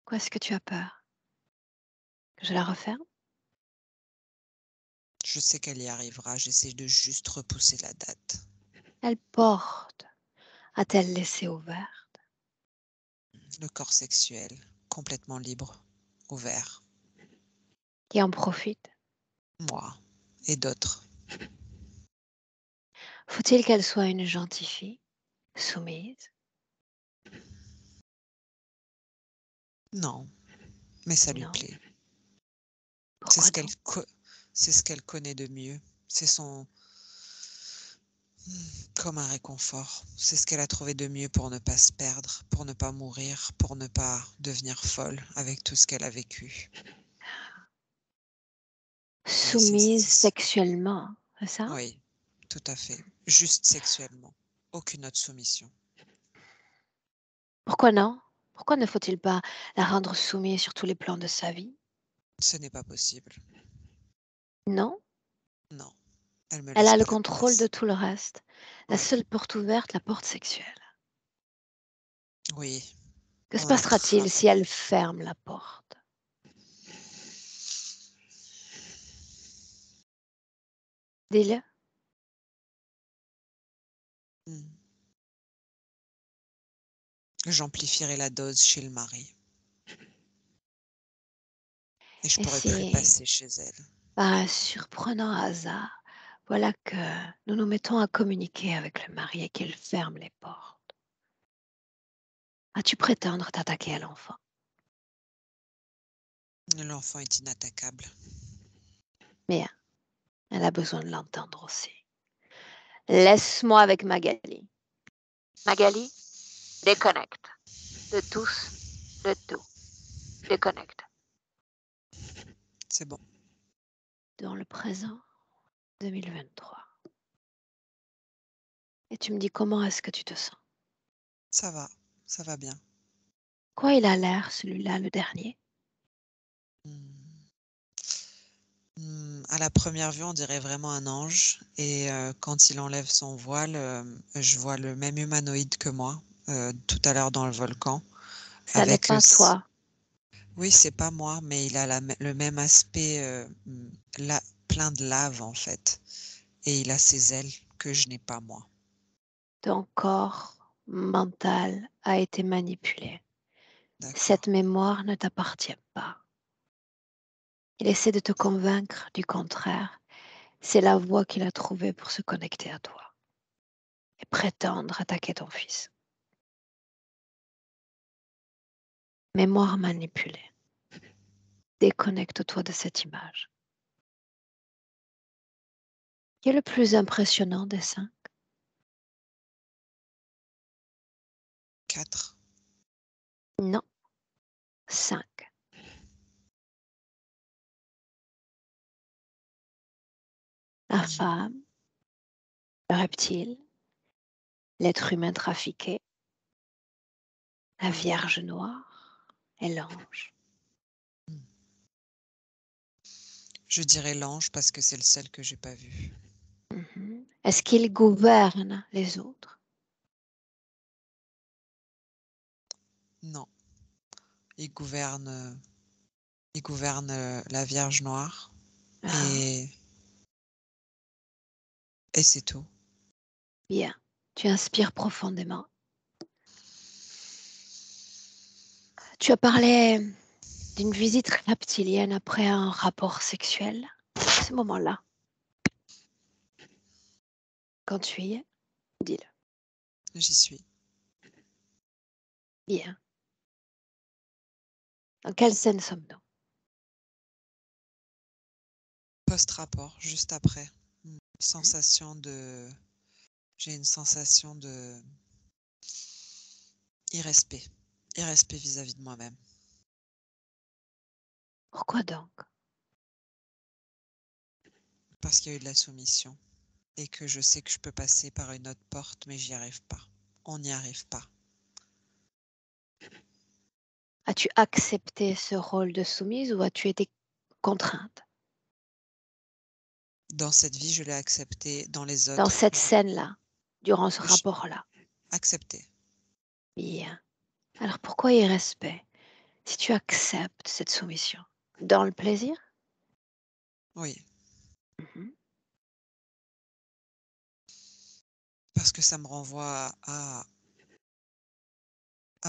Quoi est-ce que tu as peur? Que je la referme? Je sais qu'elle y arrivera, j'essaie de juste repousser la date. Quelle porte a-t-elle laissée ouverte? Le corps sexuel, complètement libre, ouvert. Qui en profite? Moi et d'autres. Faut-il qu'elle soit une gentille fille, soumise? Non, mais ça lui Non. plaît. C'est Pourquoi ce qu'elle donc? c'est ce qu'elle connaît de mieux. C'est son comme un réconfort. C'est ce qu'elle a trouvé de mieux pour ne pas se perdre, pour ne pas mourir, pour ne pas devenir folle avec tout ce qu'elle a vécu. Oui, Soumise sexuellement, c'est ça? oui, tout à fait. Juste sexuellement. Aucune autre soumission. Pourquoi non? Pourquoi ne faut-il pas la rendre soumise sur tous les plans de sa vie? Ce n'est pas possible. Non? Non, elle me Elle laisse a le pas la contrôle de place. tout le reste. La Oui, seule porte ouverte, la porte sexuelle. oui, Que se on a passera-t-il si travaillé. elle ferme la porte? Dis-le. J'amplifierai la dose chez le mari et je Et pourrai plus si, passer chez elle. par un surprenant hasard, voilà que nous nous mettons à communiquer avec le mari et qu'il ferme les portes, vas-tu prétendre t'attaquer à l'enfant? L'enfant est inattaquable. Mais elle a besoin de l'entendre aussi. Laisse-moi avec Magali. Magali, déconnecte. De tous, de tout. Déconnecte. C'est bon. Dans le présent 2023. Et tu me dis comment est-ce que tu te sens? Ça va bien. Quoi il a l'air, celui-là, le dernier? Hmm. À la première vue, on dirait vraiment un ange et quand il enlève son voile, je vois le même humanoïde que moi, tout à l'heure dans le volcan Ça n'est avec, pas s toi. oui, c'est pas moi, mais il a le même aspect, la plein de lave, en fait, et il a ses ailes que je n'ai pas moi. Ton corps mental a été manipulé. D'accord. Cette mémoire ne t'appartient pas. Il essaie de te convaincre du contraire. C'est la voie qu'il a trouvée pour se connecter à toi et prétendre attaquer ton fils. Mémoire manipulée. Déconnecte-toi de cette image. Qui est le plus impressionnant des cinq? 4. Non, cinq. La femme, le reptile, l'être humain trafiqué, la Vierge noire et l'ange. Je dirais l'ange parce que c'est le seul que j'ai pas vu. Mhm. Est-ce qu'il gouverne les autres? Non, il gouverne, la Vierge noire Ah, et c'est tout. bien. Tu inspires profondément. Tu as parlé d'une visite reptilienne après un rapport sexuel. À ce moment-là, quand tu y es, dis-le. J'y suis. Bien. Dans quelle scène sommes-nous? Post-rapport, juste après. Mmh. Mhm. Sensation de J'ai une sensation de irrespect. Irrespect vis-à-vis de moi-même. Pourquoi donc? Parce qu'il y a eu de la soumission et que je sais que je peux passer par une autre porte, mais j'y arrive pas. On n'y arrive pas. As-tu accepté ce rôle de soumise ou as-tu été contrainte? Dans cette vie, je l'ai accepté, dans les Dans autres, cette scène-là, durant ce je rapport-là? accepté. Bien. Alors pourquoi irrespect si tu acceptes cette soumission? Dans le plaisir? Oui, Mhm. parce que ça me renvoie à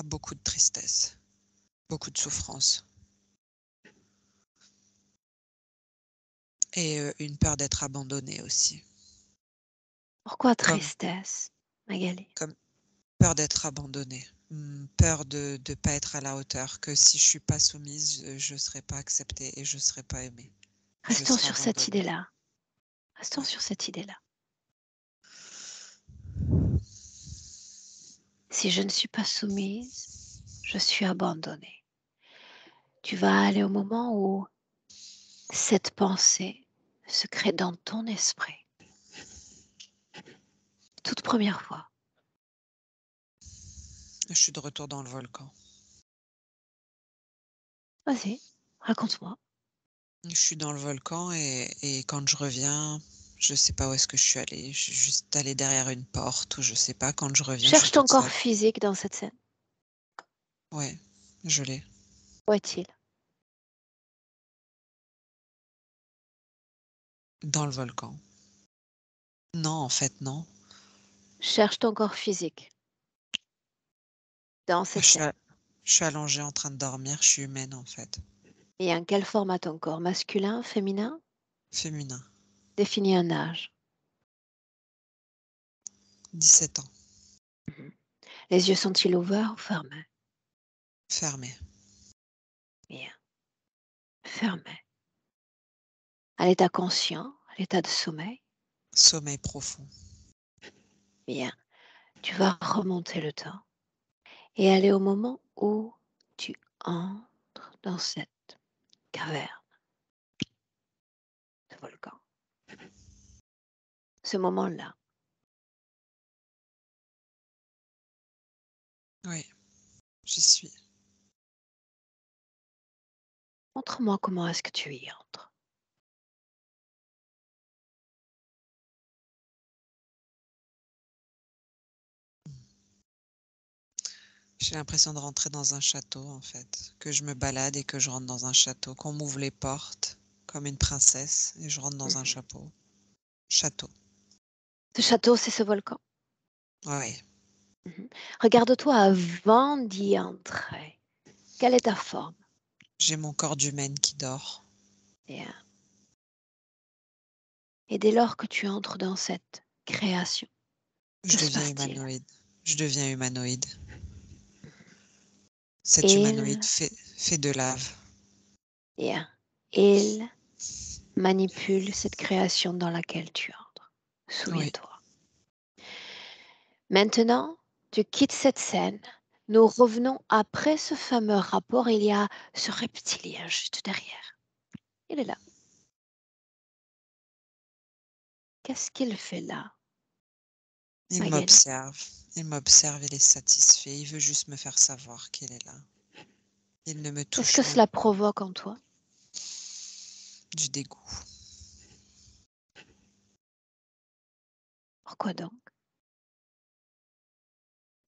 beaucoup de tristesse, beaucoup de souffrance et une peur d'être abandonnée aussi. Pourquoi Comme tristesse, Magali? comme peur d'être abandonnée, peur de pas être à la hauteur, que si je suis pas soumise, je serai pas acceptée et je serai pas aimée. Je Restons serai sur cette abandonnée. idée-là. Restons Ouais. sur cette idée-là. Si je ne suis pas soumise, je suis abandonnée. Tu vas aller au moment où cette pensée se crée dans ton esprit. Toute première fois. Je suis de retour dans le volcan. Vas-y, raconte-moi. Je suis dans le volcan et quand je reviens, je sais pas où est-ce que je suis allée. Je suis juste allée derrière une porte ou je sais pas. Quand je reviens, je suis Cherche ton toute corps seule. physique dans cette scène. Ouais, je l'ai. Où est-il? Dans le volcan. Non, en fait, non. Cherche ton corps physique dans Je cette suis, scène. je suis allongée en train de dormir. Je suis humaine, en fait. Et en quelle forme a ton corps? Masculin, féminin? Féminin. Définis un âge. 17 ans. Mhm. Les yeux sont-ils ouverts ou fermés? Fermée. Bien, fermés. À l'état conscient, à l'état de sommeil? Sommeil profond. Bien, tu vas remonter le temps et aller au moment où tu entres dans cette caverne de volcan. Ce moment-là, Oui, j'y suis. montre-moi comment est-ce que tu y entres. J'ai l'impression de rentrer dans un château, en fait. Que je me balade et que je rentre dans un château. Qu'on m'ouvre les portes comme une princesse et je rentre dans un Mhm. chapeau. Château. Ce château, c'est ce volcan. Ouais. Mhm. Regarde-toi avant d'y entrer. Quelle est ta forme? J'ai mon corps d'humaine qui dort. Bien. Et dès lors que tu entres dans cette création, que Je se deviens passe-t-il? humanoïde. Je deviens humanoïde. Cet humanoïde Il, fait de lave. bien. Il manipule cette création dans laquelle tu entres. Oui. Souviens-toi. Maintenant, tu quittes cette scène. Nous revenons après ce fameux rapport. Il y a ce reptilien juste derrière. Il est là. Qu'est-ce qu'il fait là, Il Magali? m'observe. Il m'observe, il est satisfait. Il veut juste me faire savoir qu'il est là. Il ne me Qu'est-ce touche que même cela pas. provoque en toi? Du dégoût. Pourquoi donc?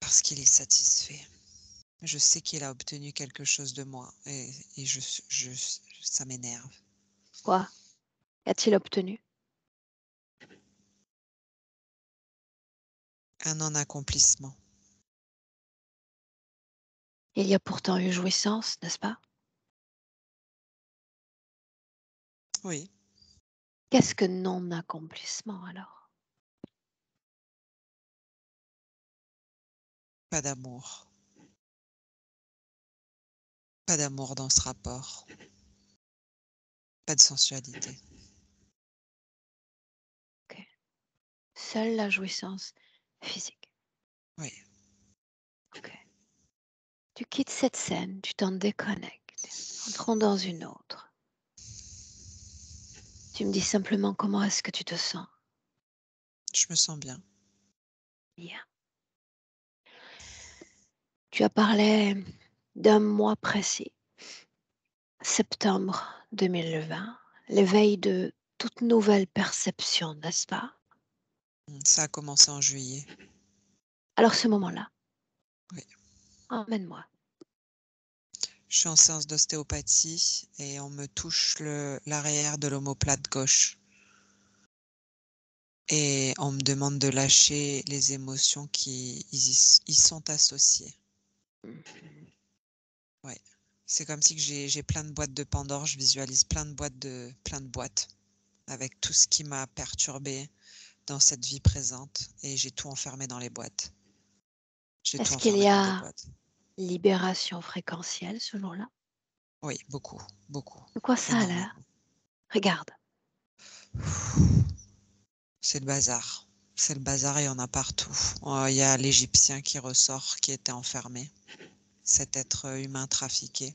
Parce qu'il est satisfait. Je sais qu'il a obtenu quelque chose de moi et ça m'énerve. Quoi a-t-il obtenu? Un non-accomplissement. Il y a pourtant eu jouissance, n'est-ce pas? Oui, Qu'est-ce que non-accomplissement alors? pas d'amour. Pas d'amour dans ce rapport. Pas de sensualité. Ok. Seule la jouissance physique. Oui. Ok. Tu quittes cette scène, tu t'en déconnectes. Entrons dans une autre. Tu me dis simplement comment est-ce que tu te sens. Je me sens bien. Bien. Tu as parlé d'un mois précis, septembre 2020, l'éveil de toute nouvelle perception, n'est-ce pas? Ça a commencé en juillet. Alors ce moment-là, Oui. emmène-moi. Je suis en séance d'ostéopathie et on me touche l'arrière de l'omoplate gauche. Et on me demande de lâcher les émotions qui y sont associées. Mhm. Ouais. C'est comme si que j'ai plein de boîtes de Pandore, je visualise plein de boîtes avec tout ce qui m'a perturbée dans cette vie présente et j'ai tout enfermé dans les boîtes. J'ai tout Est-ce qu'il y enfermé dans des a boîtes. libération fréquentielle ce jour-là? Oui, beaucoup, beaucoup, De quoi ça a l'air? énormément. Regarde. C'est le bazar. C'est le bazar, il y en a partout. Il y a l'Égyptien qui ressort, qui était enfermé. Cet être humain trafiqué.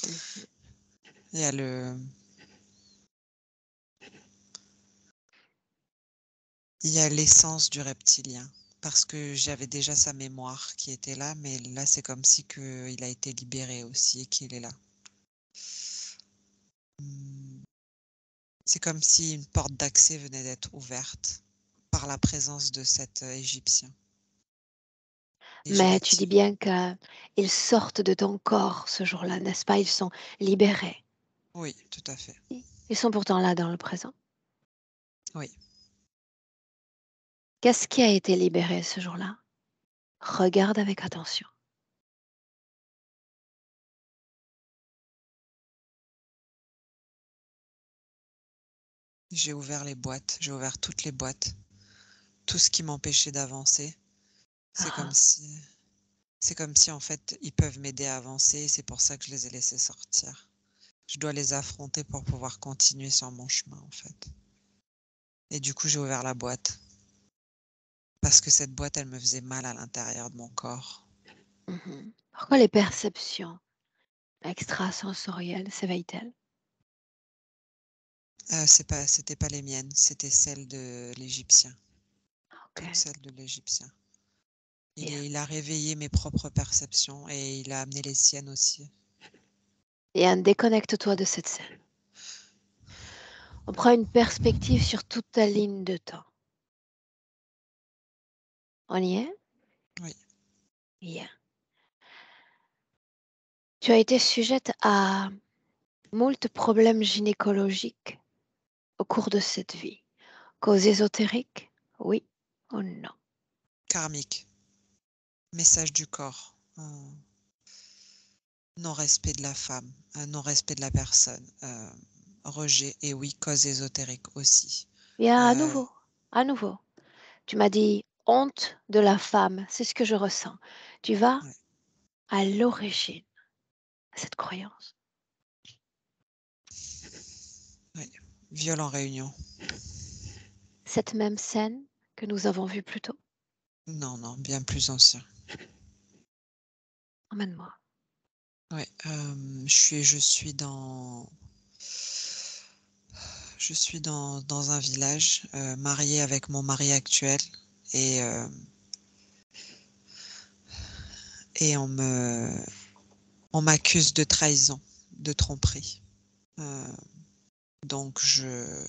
Mhm. Il y a l'essence du reptilien. Parce que j'avais déjà sa mémoire qui était là, mais là c'est comme si il a été libéré aussi et qu'il est là. C'est comme si une porte d'accès venait d'être ouverte par la présence de cet Égyptien. Et je Mais tu dis l'active. bien qu'ils sortent de ton corps ce jour-là, n'est-ce pas? Ils sont libérés. Oui, tout à fait. Ils sont pourtant là dans le présent. Oui. Qu'est-ce qui a été libéré ce jour-là? Regarde avec attention. J'ai ouvert les boîtes, j'ai ouvert toutes les boîtes. Tout ce qui m'empêchait d'avancer. C'est comme Ah, si, c'est comme si en fait ils peuvent m'aider à avancer. C'est pour ça que je les ai laissés sortir. Je dois les affronter pour pouvoir continuer sur mon chemin en fait. Et du coup j'ai ouvert la boîte parce que cette boîte elle me faisait mal à l'intérieur de mon corps. mhm. Pourquoi les perceptions extrasensorielles s'éveillent-elles? C'était pas les miennes, c'était celles de l'Égyptien. Ok, Toutes celles de l'Égyptien. bien. Il a réveillé mes propres perceptions et il a amené les siennes aussi. Et déconnecte-toi de cette scène. On prend une perspective sur toute ta ligne de temps. On y est? Oui, Bien. Tu as été sujette à moult problèmes gynécologiques au cours de cette vie. Cause ésotérique? Oui ou non? karmique, message du corps. Non-respect de la femme, un non-respect de la personne, rejet et oui, cause ésotérique aussi. Bien, Euh, à nouveau. Tu m'as dit honte de la femme, c'est ce que je ressens. Tu vas ouais, à l'origine de cette croyance. ouais. Viol en réunion. Cette même scène que nous avons vue plus tôt. Non, non, bien plus ancien. Emmène-moi. Ouais, je suis dans un village, mariée avec mon mari actuel et, euh, et on m'accuse de trahison, de tromperie. Euh, donc je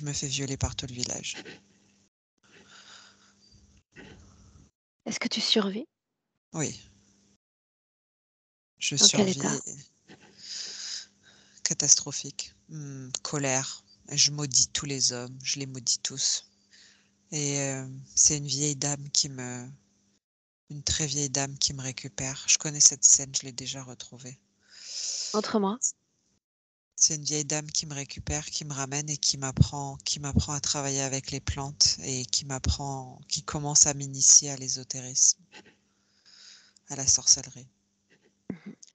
me fais violer par tout le village. Est-ce que tu survis? Oui, je Dans quel survis. état? Catastrophique. Colère. Je maudis tous les hommes, je les maudis tous. Et c'est une très vieille dame qui me récupère. Je connais cette scène, je l'ai déjà retrouvée. Montre-moi. C'est une vieille dame qui me récupère, qui me ramène et qui m'apprend à travailler avec les plantes et qui commence à m'initier à l'ésotérisme, à la sorcellerie.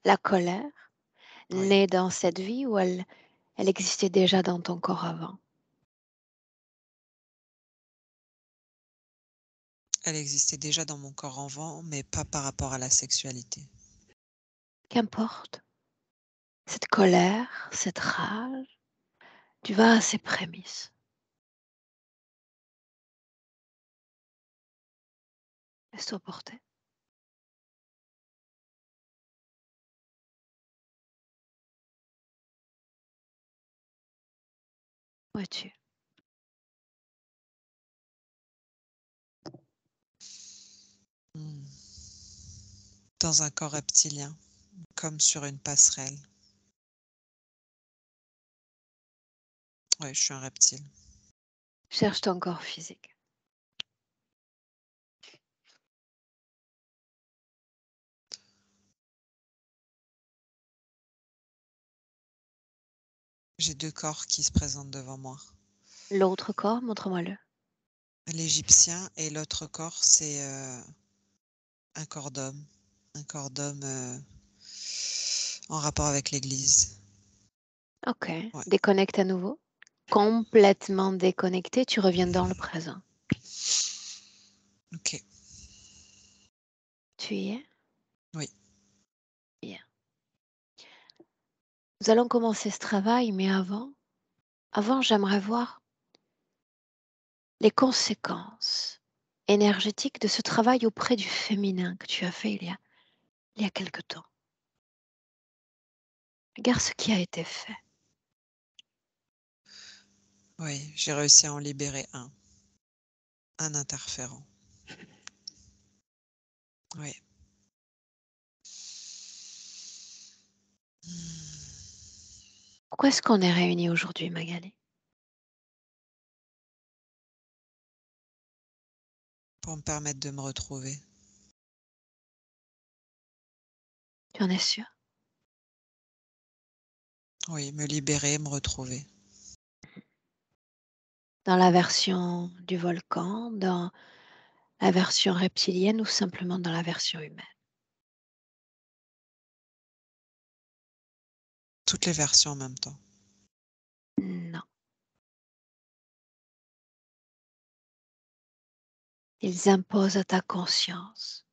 La colère, Oui, née dans cette vie ou elle existait déjà dans ton corps avant? elle existait déjà dans mon corps avant, mais pas par rapport à la sexualité. Qu'importe, cette colère, cette rage, tu vas à ses prémices. Laisse-toi porter. Où es-tu? Hmm. Dans un corps reptilien, comme sur une passerelle. Ouais, je suis un reptile. Cherche ton corps physique. J'ai 2 corps qui se présentent devant moi. L'autre corps, montre-moi-le. L'égyptien et l'autre corps, c'est, un corps d'homme. Un corps d'homme, en rapport avec l'église. Ok, Ouais, déconnecte à nouveau. Complètement déconnecté, tu reviens dans le présent. OK. Tu y es? Oui, Bien. Nous allons commencer ce travail, mais avant, j'aimerais voir les conséquences énergétiques de ce travail auprès du féminin que tu as fait il y a quelque temps. Regarde ce qui a été fait. oui, j'ai réussi à en libérer un interférent. Oui. Pourquoi est-ce qu'on est réunis aujourd'hui, Magali? Pour me permettre de me retrouver. Tu en es sûr? Oui, me libérer, me retrouver. Dans la version du volcan, dans la version reptilienne ou simplement dans la version humaine? Toutes les versions en même temps. Non. Ils imposent à ta conscience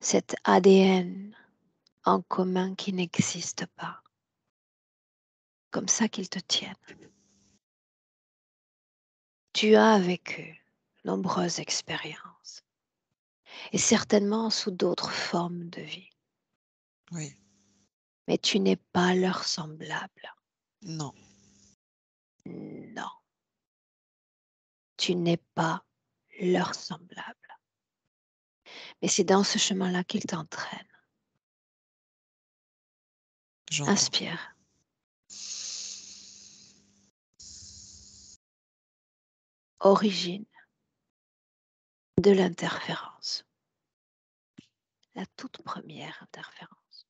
cet ADN en commun qui n'existe pas. Comme ça qu'ils te tiennent. Tu as vécu nombreuses expériences et certainement sous d'autres formes de vie. Oui. Mais tu n'es pas leur semblable. Non. Non, tu n'es pas leur semblable. Mais c'est dans ce chemin-là qu'ils t'entraînent. J'entends. Inspire. Origine de l'interférence. La toute première interférence.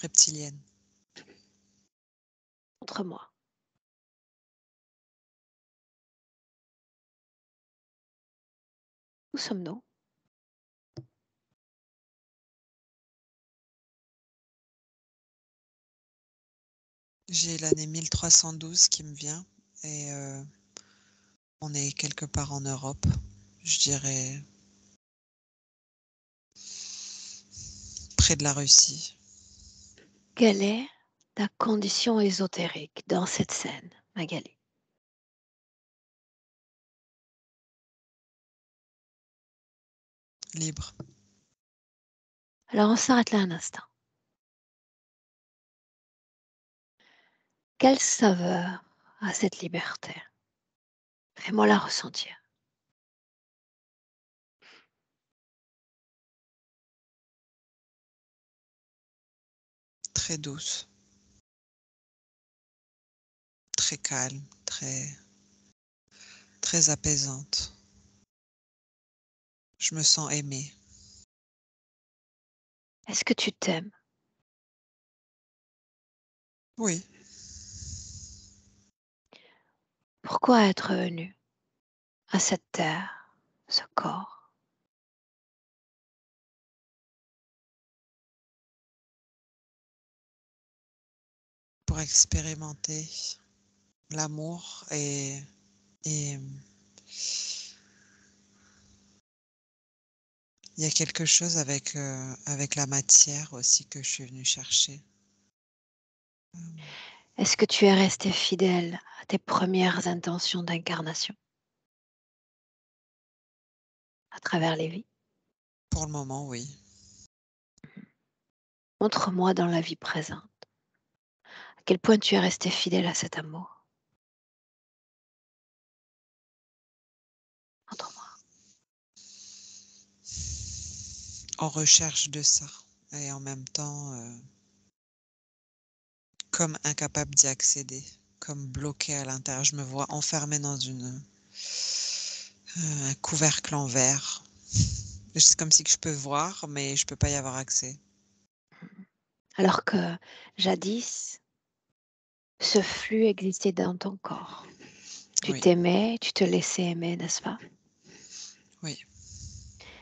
Reptilienne. Montre-moi. Où sommes-nous? J'ai l'année 1312 qui me vient et on est quelque part en Europe. Je dirais près de la Russie. Quelle est ta condition ésotérique dans cette scène, Magali? Libre. Alors on s'arrête là un instant. Quelle saveur a cette liberté? Fais-moi la ressentir. Très douce. Très calme. Très apaisante. Je me sens aimée. Est-ce que tu t'aimes? Oui. Pourquoi être venu à cette terre, ce corps? pour expérimenter l'amour et il y a quelque chose avec la matière aussi que je suis venue chercher. Est-ce que tu es resté fidèle à tes premières intentions d'incarnation à travers les vies? Pour le moment, oui. Montre-moi dans la vie présente à quel point tu es resté fidèle à cet amour. Montre-moi. En recherche de ça et en même temps comme incapable d'y accéder, comme bloquée à l'intérieur. Je me vois enfermée dans un couvercle en verre. C'est comme si que je peux voir, mais je peux pas y avoir accès. Alors que jadis, ce flux existait dans ton corps. Tu Oui, t'aimais, tu te laissais aimer, n'est-ce pas? oui.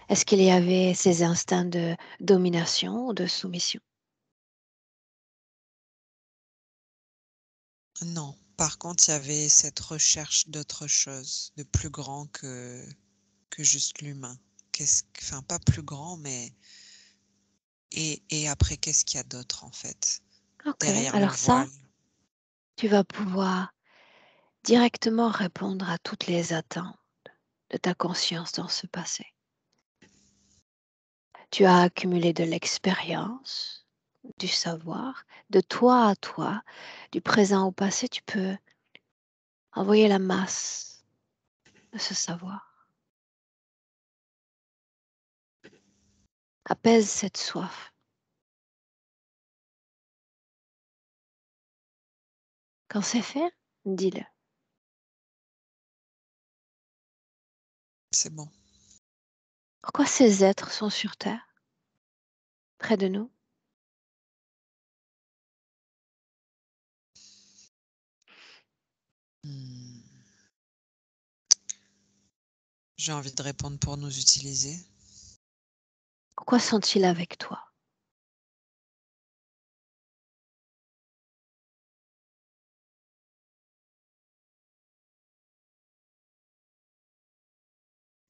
Est-ce qu'il y avait ces instincts de domination ou de soumission? Non. Par contre, il y avait cette recherche d'autre chose, de plus grand que juste l'humain. Enfin, pas plus grand, mais et après, qu'est-ce qu'il y a d'autre en fait? Ok, Derrière le alors ça, voile. tu vas pouvoir directement répondre à toutes les attentes de ta conscience dans ce passé. Tu as accumulé de l'expérience, du savoir, de toi à toi, du présent au passé, tu peux envoyer la masse de ce savoir. Apaise cette soif. Quand c'est fait, dis-le. C'est bon. Pourquoi ces êtres sont sur Terre, près de nous? Hmm. J'ai envie de répondre pour nous utiliser. Pourquoi sont-ils avec toi?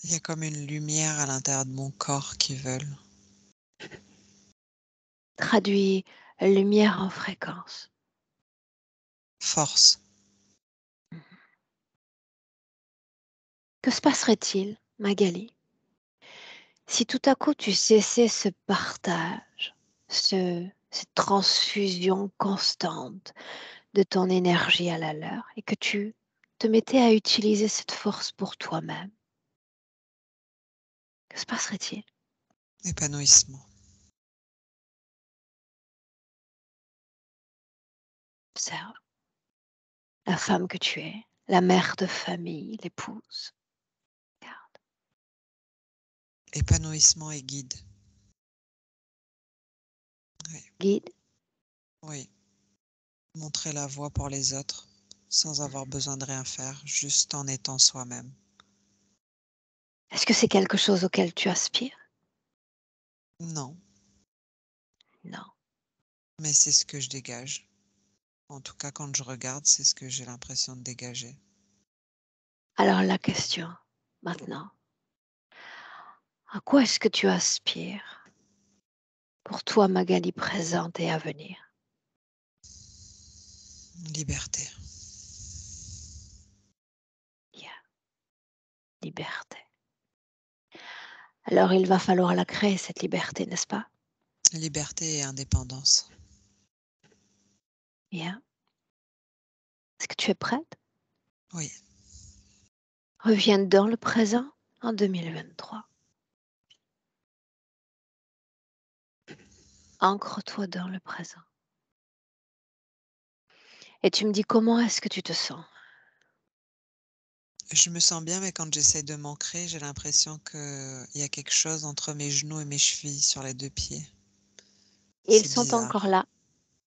Il y a comme une lumière à l'intérieur de mon corps qui veulent. Traduis lumière en fréquence. Force. Que se passerait-il, Magali, si tout à coup tu cessais ce partage, cette transfusion constante de ton énergie à la leur et que tu te mettais à utiliser cette force pour toi-même? Que se passerait-il? Épanouissement. Observe la femme que tu es, la mère de famille, l'épouse. Regarde. Épanouissement et guide. Oui. Guide. Oui. Montrer la voie pour les autres sans avoir besoin de rien faire, juste en étant soi-même. Est-ce que c'est quelque chose auquel tu aspires? Non, Non. mais c'est ce que je dégage. En tout cas, quand je regarde, c'est ce que j'ai l'impression de dégager. Alors la question, maintenant, à quoi est-ce que tu aspires pour toi, Magali, présente et à venir? Liberté. Yeah. Liberté. Alors il va falloir la créer, cette liberté, n'est-ce pas? Liberté et indépendance. Bien. Est-ce que tu es prête? Oui. Reviens dans le présent en 2023. Ancre-toi dans le présent. Et tu me dis comment est-ce que tu te sens? Je me sens bien, mais quand j'essaie de m'ancrer, j'ai l'impression qu'il y a quelque chose entre mes genoux et mes chevilles sur les deux pieds. Et ils C'est sont encore bizarre. là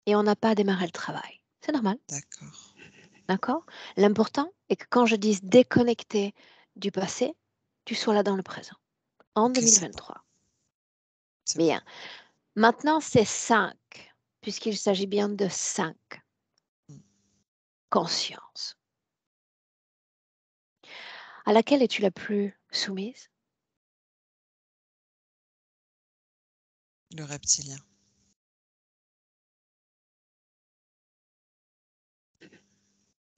et on n'a pas démarré le travail. C'est normal, D'accord. d'accord? L'important est que quand je dise déconnecter du passé, tu sois là dans le présent, en Ok, c'est bon. 2023. C'est bon. Bien. Maintenant, c'est 5, puisqu'il s'agit bien de 5. conscience. À laquelle es-tu la plus soumise? Le reptilien.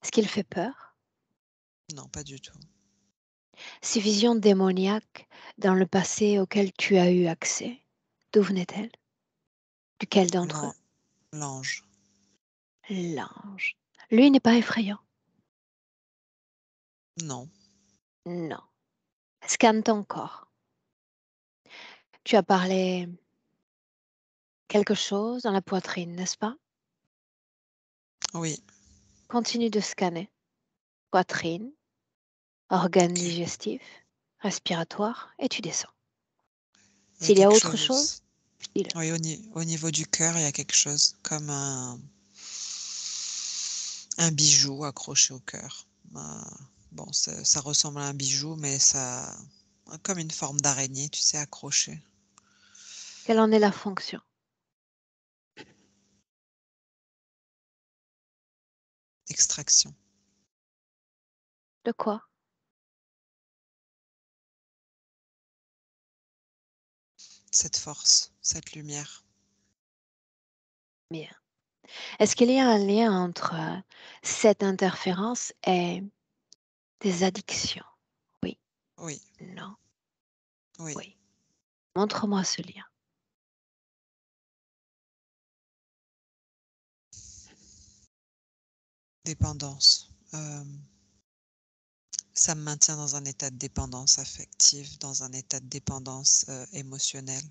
Est-ce qu'il fait peur? Non, pas du tout. Ces visions démoniaques dans le passé auxquelles tu as eu accès, d'où venaient-elles? Duquel d'entre eux? L'an- L'ange. L'ange. Lui n'est pas effrayant? Non. Non. Scanne ton corps. Tu as parlé quelque chose dans la poitrine, n'est-ce pas? Oui. Continue de scanner. Poitrine, organes Ok. digestifs, respiratoire, et tu descends. Il y a S'il y a quelque autre chose chose, aussi. dis-le. Oui, au niveau du cœur, il y a quelque chose comme un bijou accroché au cœur. Bon, ça ressemble à un bijou, mais ça, comme une forme d'araignée, tu sais, accroché. Quelle en est la fonction? Extraction. De quoi? Cette force, cette lumière. Bien. Est-ce qu'il y a un lien entre cette interférence et des addictions? Oui, Oui, non, oui. oui. Montre-moi ce lien. Dépendance. Ça me maintient dans un état de dépendance affective, dans un état de dépendance émotionnelle.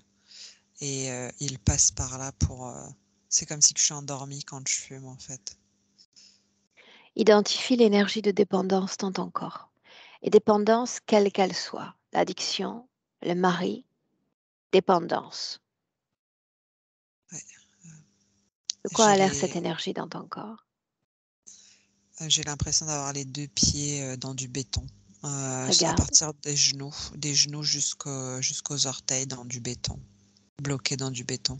Et il passe par là pour... c'est comme si je suis endormie quand je fume, en fait. Identifie l'énergie de dépendance dans ton corps. Et dépendance, quelle qu'elle soit. L'addiction, le mari, dépendance. Ouais. De quoi J'ai a l'air cette les... énergie dans ton corps? J'ai l'impression d'avoir les 2 pieds, dans du béton. À Regarde. partir des genoux jusqu'aux orteils dans du béton, bloqués dans du béton.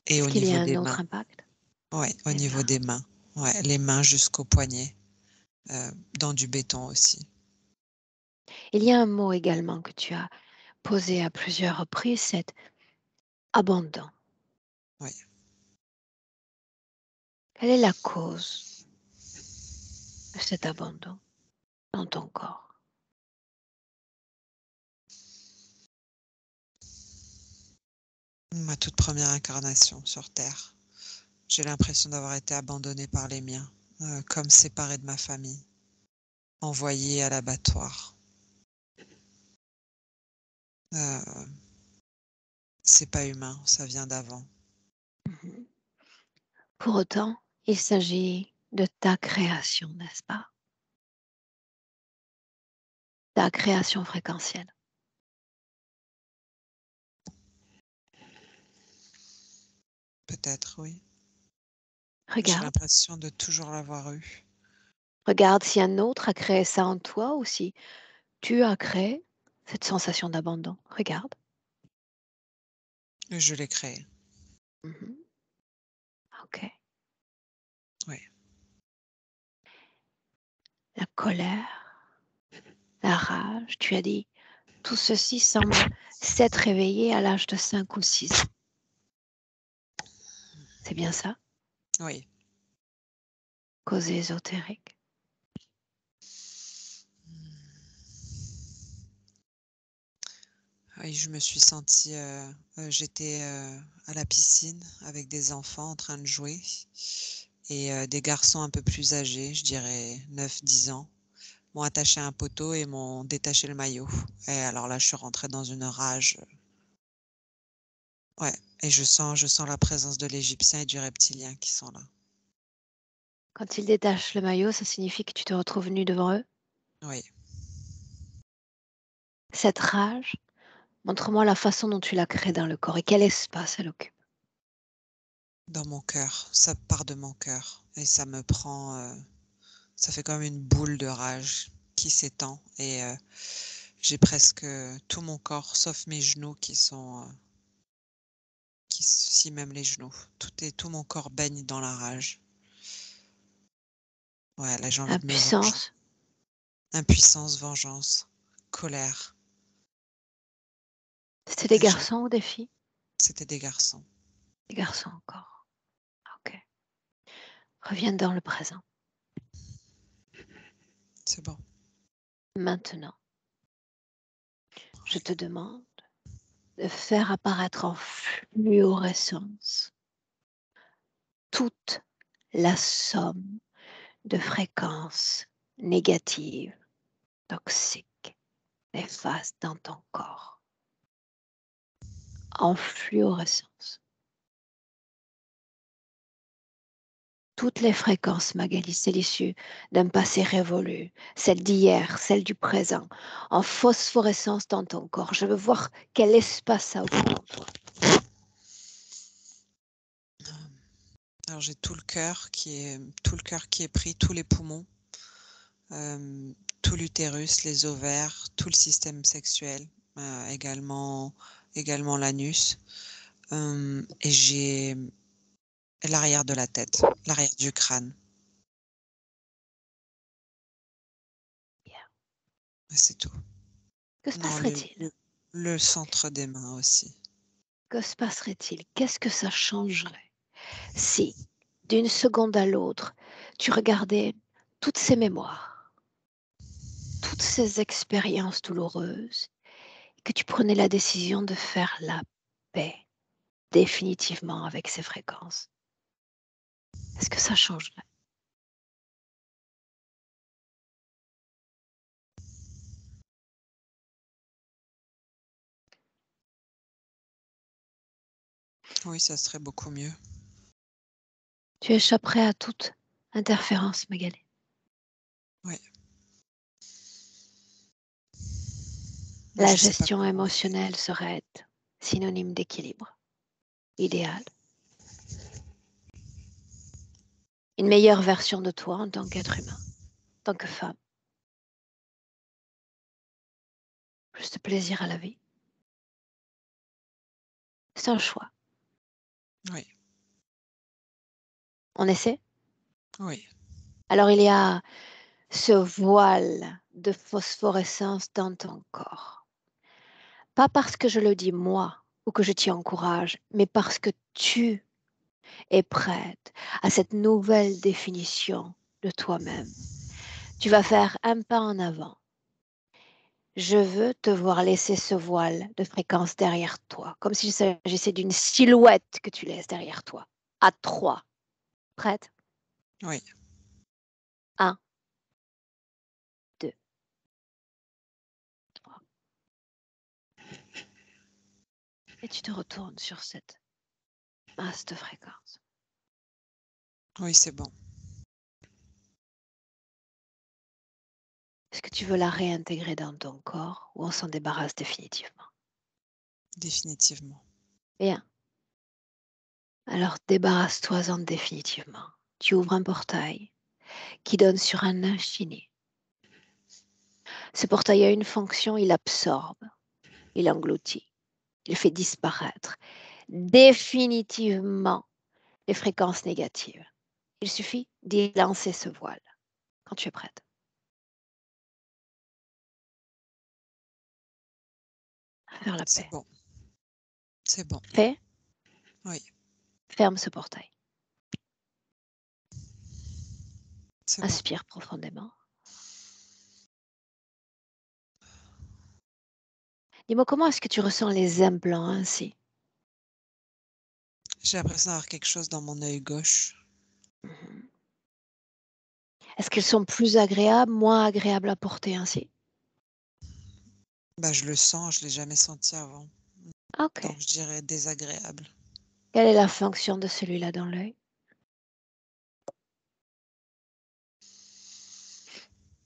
Et Est-ce au qu'il y a niveau un des autre mains. impact? Ouais, au Les niveau mains. des mains. Ouais, les mains jusqu'aux poignets, dans du béton aussi. Il y a un mot également que tu as posé à plusieurs reprises, c'est abandon. Ouais. Quelle est la cause de cet abandon dans ton corps? Ma toute première incarnation sur terre. J'ai l'impression d'avoir été abandonnée par les miens, comme séparée de ma famille, envoyée à l'abattoir. Heu, c'est pas humain, ça vient d'avant. Mhm. Pour autant, il s'agit de ta création, n'est-ce pas? Ta création fréquentielle. Peut-être, oui. J'ai Regarde, l'impression de toujours l'avoir eu. regarde si un autre a créé ça en toi ou si tu as créé cette sensation d'abandon. Regarde. Je l'ai créé. Mhm. Ok. Oui, La colère, la rage, tu as dit, tout ceci semble s'être réveillé à l'âge de 5 ou 6 ans. C'est bien ça? oui. Cause ésotérique. Oui, je me suis sentie, j'étais, à la piscine avec des enfants en train de jouer et des garçons un peu plus âgés, je dirais 9, 10 ans, m'ont attaché à un poteau et m'ont détaché le maillot et alors là, je suis rentrée dans une rage, ouais, et je sens la présence de l'Égyptien et du reptilien qui sont là. Quand ils détachent le maillot, ça signifie que tu te retrouves nu devant eux. Oui, Cette rage, montre-moi la façon dont tu la crées dans le corps et quel espace elle occupe. dans mon cœur, ça part de mon cœur et ça me prend, ça fait comme une boule de rage qui s'étend et j'ai presque tout mon corps sauf mes genoux qui sont, si même les genoux. Tout mon corps baigne dans la rage. Ouais, là j'ai envie de me venger. Impuissance. Impuissance, vengeance, colère. C'était des J'ai- garçons ou des filles? C'était des garçons. Des garçons encore. Ok. Reviens dans le présent. C'est bon. Maintenant, je te demande de faire apparaître en fluorescence toute la somme de fréquences négatives, toxiques, néfastes dans ton corps. En fluorescence. Toutes les fréquences, Magali, c'est l'issue d'un passé révolu, celle d'hier, celle du présent, en phosphorescence dans ton corps. Je veux voir quel espace ça occupe en toi. Alors j'ai tout le cœur qui est pris, tous les poumons, tout l'utérus, les ovaires, tout le système sexuel, également l'anus. Et j'ai l'arrière de la tête, l'arrière du crâne. C'est tout. Que se Non, passerait-il? le centre des mains aussi. Que se passerait-il? Qu'est-ce que ça changerait si, d'une seconde à l'autre, tu regardais toutes ces mémoires, toutes ces expériences douloureuses, et que tu prenais la décision de faire la paix définitivement avec ces fréquences? Est-ce que ça changerait? Oui, ça serait beaucoup mieux. Tu échapperais à toute interférence, Magali. Ouais. Mais La je sais pas gestion comment. émotionnelle serait synonyme d'équilibre idéal. Une meilleure version de toi en tant qu'être humain, en tant que femme. Plus de plaisir à la vie. C'est un choix. Oui, On essaie? oui, Alors il y a ce voile de phosphorescence dans ton corps. Pas parce que je le dis moi ou que je t'y encourage, mais parce que tu es prête à cette nouvelle définition de toi-même. Tu vas faire un pas en avant. Je veux te voir laisser ce voile de fréquence derrière toi, comme s'il s'agissait d'une silhouette que tu laisses derrière toi. À 3. Prête? oui. 1, 2, 3. Et tu te retournes sur cette masse de fréquence. Oui, c'est bon. Est-ce que tu veux la réintégrer dans ton corps ou on s'en débarrasse définitivement? Définitivement. Bien. Alors débarrasse-toi-en définitivement. Tu ouvres un portail qui donne sur un infini. Ce portail a une fonction, il absorbe, il engloutit, il fait disparaître définitivement les fréquences négatives. Il suffit d'y lancer ce voile quand tu es prête. À faire la C'est paix. bon. C'est bon. Fais, Oui, ferme ce portail. c'est bon. Inspire profondément. Dis-moi, comment est-ce que tu ressens les implants ainsi? J'ai l'impression d'avoir quelque chose dans mon œil gauche. Mhm. Est-ce qu'ils sont plus agréables, moins agréables à porter ainsi? Bah, je le sens, je l'ai jamais senti avant. Ok. Donc je dirais désagréable. Quelle est la fonction de celui-là dans l'œil?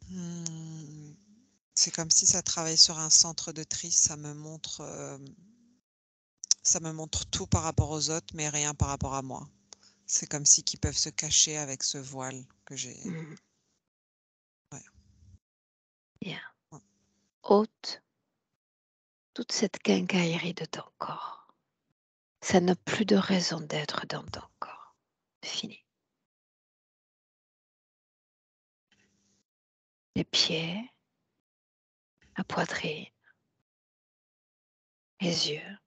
Hmm, c'est comme si ça travaille sur un centre de tri, ça me montre tout par rapport aux autres, mais rien par rapport à moi. C'est comme si qu'ils peuvent se cacher avec ce voile que j'ai. Mhm. Ouais, Bien. ouais. Ôte toute cette quincaillerie de ton corps. Ça n'a plus de raison d'être dans ton corps. Fini. Les pieds, la poitrine, les yeux.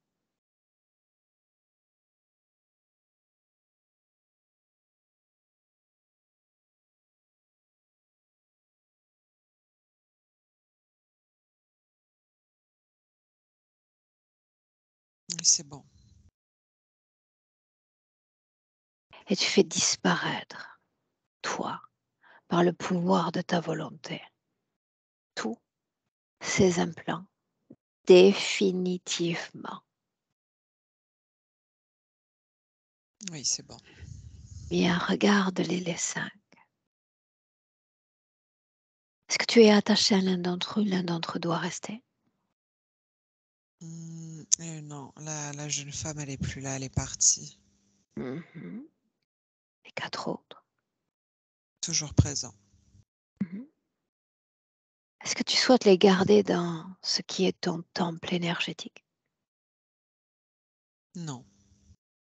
Oui, c'est bon. Et tu fais disparaître, toi, par le pouvoir de ta volonté, tous ces implants, définitivement. Oui, c'est bon. Bien, regarde-les les 5. Est-ce que tu es attaché à l'un d'entre eux? L'un d'entre eux doit rester? Non, la jeune femme, elle est plus là, elle est partie. Mhm. Les 4 autres? Toujours présent. Mhm. Est-ce que tu souhaites les garder dans ce qui est ton temple énergétique? Non.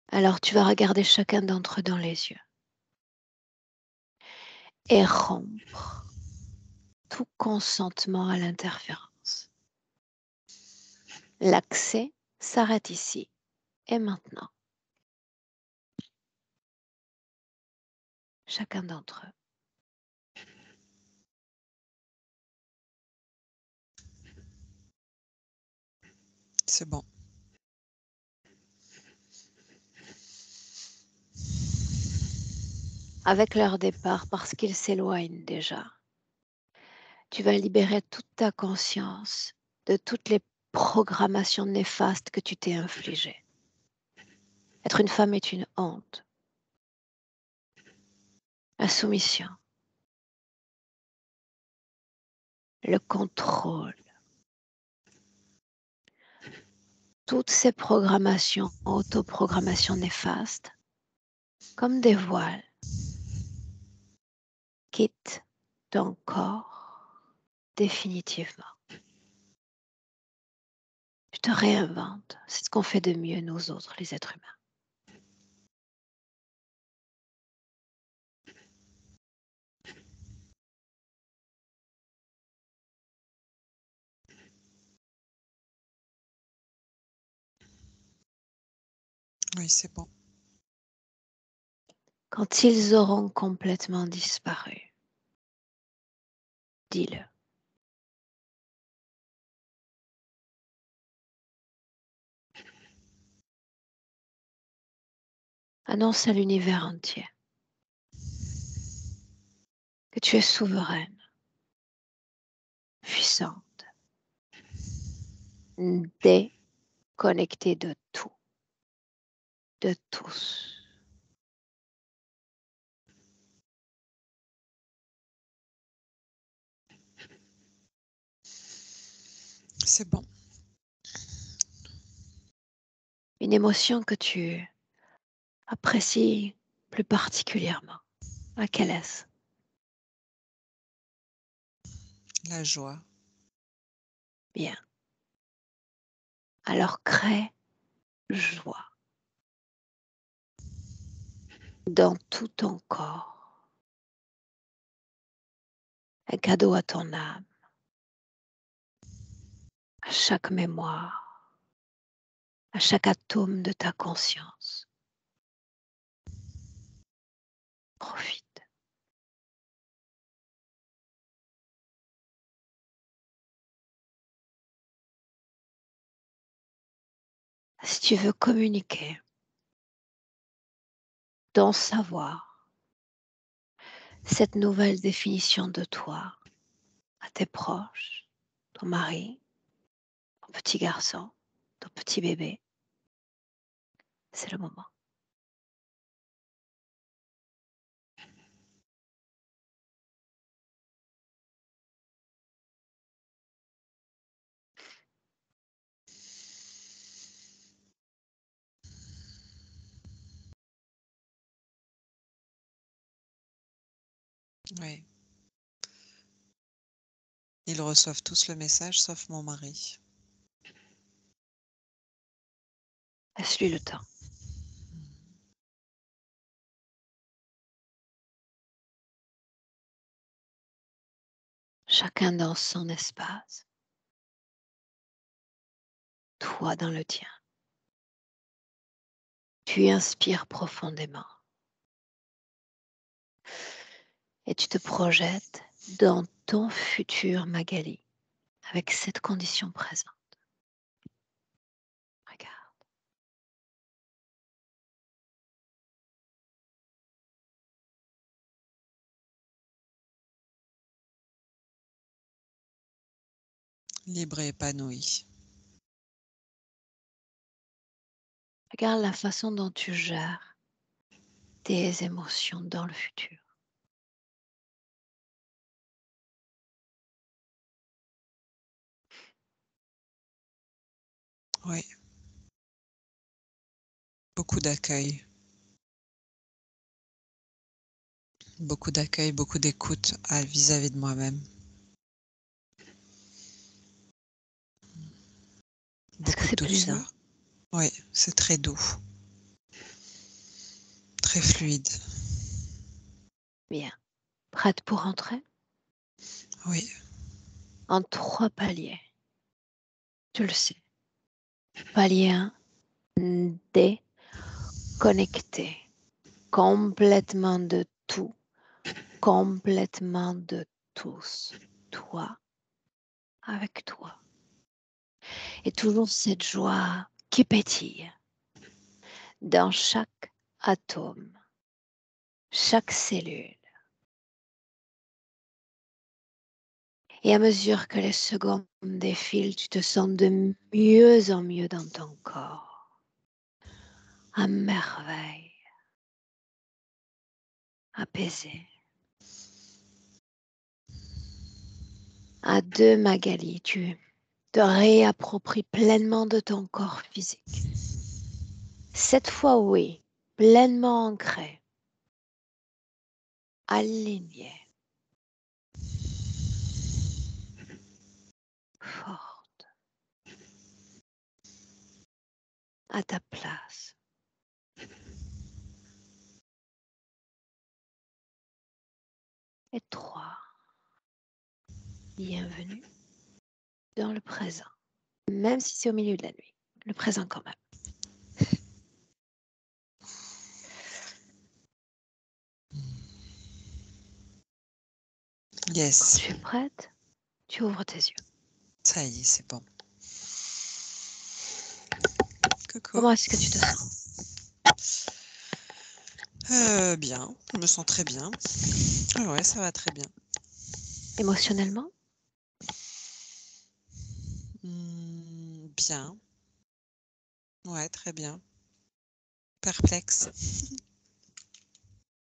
Alors tu vas regarder chacun d'entre eux dans les yeux et rompre tout consentement à l'interférence. L'accès s'arrête ici et maintenant. Chacun d'entre eux. C'est bon. Avec leur départ, parce qu'ils s'éloignent déjà, tu vas libérer toute ta conscience de toutes les programmations néfastes que tu t'es infligées. Être une femme est une honte. La soumission, le contrôle, toutes ces programmations, autoprogrammations néfastes, comme des voiles, quittent ton corps définitivement. Tu te réinventes. C'est ce qu'on fait de mieux, nous autres, les êtres humains. Oui, c'est bon. Quand ils auront complètement disparu, dis-le. Annonce à l'univers entier que tu es souveraine, puissante, déconnectée de tout, de tous. C'est bon. Une émotion que tu apprécies plus particulièrement. Laquelle est-ce? La joie. Bien. Alors crée joie dans tout ton corps. Un cadeau à ton âme, à chaque mémoire, à chaque atome de ta conscience. Profite. Si tu veux communiquer ton savoir, cette nouvelle définition de toi à tes proches, ton mari, ton petit garçon, ton petit bébé, c'est le moment. Oui. Ils reçoivent tous le message, sauf mon mari. Laisse-lui le temps. chacun dans son espace, toi dans le tien. Tu inspires profondément et tu te projettes dans ton futur Magali avec cette condition présente. Regarde. Libre et épanoui. Regarde la façon dont tu gères tes émotions dans le futur. Oui. Beaucoup d'accueil. Beaucoup d'accueil, beaucoup d'écoute vis-à-vis de moi-même. Est-ce que Beaucoup de c'est plaisant? douceur. Oui, c'est très doux. Très fluide. Bien. Prête pour rentrer? Oui, En 3 paliers. Tu le sais. Palier 1, déconnecté. Complètement de tout. Complètement de tous. Toi avec toi. Et toujours cette joie qui pétille dans chaque atome, chaque cellule. Et à mesure que les secondes défilent, tu te sens de mieux en mieux dans ton corps, à merveille, apaisé. À 2, Magali, tu te réappropries pleinement de ton corps physique. Cette fois, oui, pleinement ancré, aligné, forte, à ta place. Et 3, bienvenue dans le présent, même si c'est au milieu de la nuit, le présent quand même. Quand yes. tu es prête, tu ouvres tes yeux. Ça y est, c'est bon. Coucou. Comment est-ce que tu te sens? Bien, je me sens très bien. Ouais, ça va très bien. Émotionnellement? Bien. Ouais, très bien. Perplexe.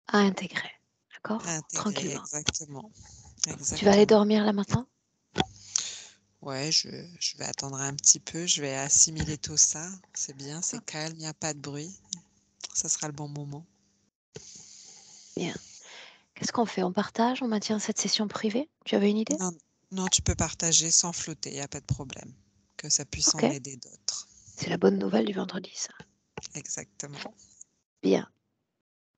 À intégrer, d'accord? À intégrer, Tranquillement. exactement. Tu vas aller Exactement. dormir là maintenant? Ouais, je vais attendre un petit peu, je vais assimiler tout ça. C'est bien, c'est Ok, calme, il n'y a pas de bruit. Ça sera le bon moment. bien. Qu'est-ce qu'on fait? On partage? On maintient cette session privée? Tu avais une idée? Non, non, tu peux partager sans flotter, il n'y a pas de problème. Que ça puisse Ok, en aider d'autres. c'est la bonne nouvelle du vendredi, ça. Exactement. Bien.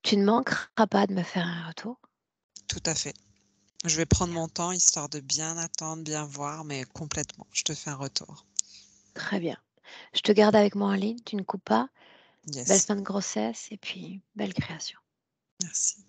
Tu ne manqueras pas de me faire un retour. Tout à fait. Je vais prendre Bien. mon temps histoire de bien attendre, bien voir, mais complètement. Je te fais un retour. Très bien. Je te garde avec moi en ligne, tu ne coupes pas. Belle Yes. fin de grossesse et puis belle création. Merci.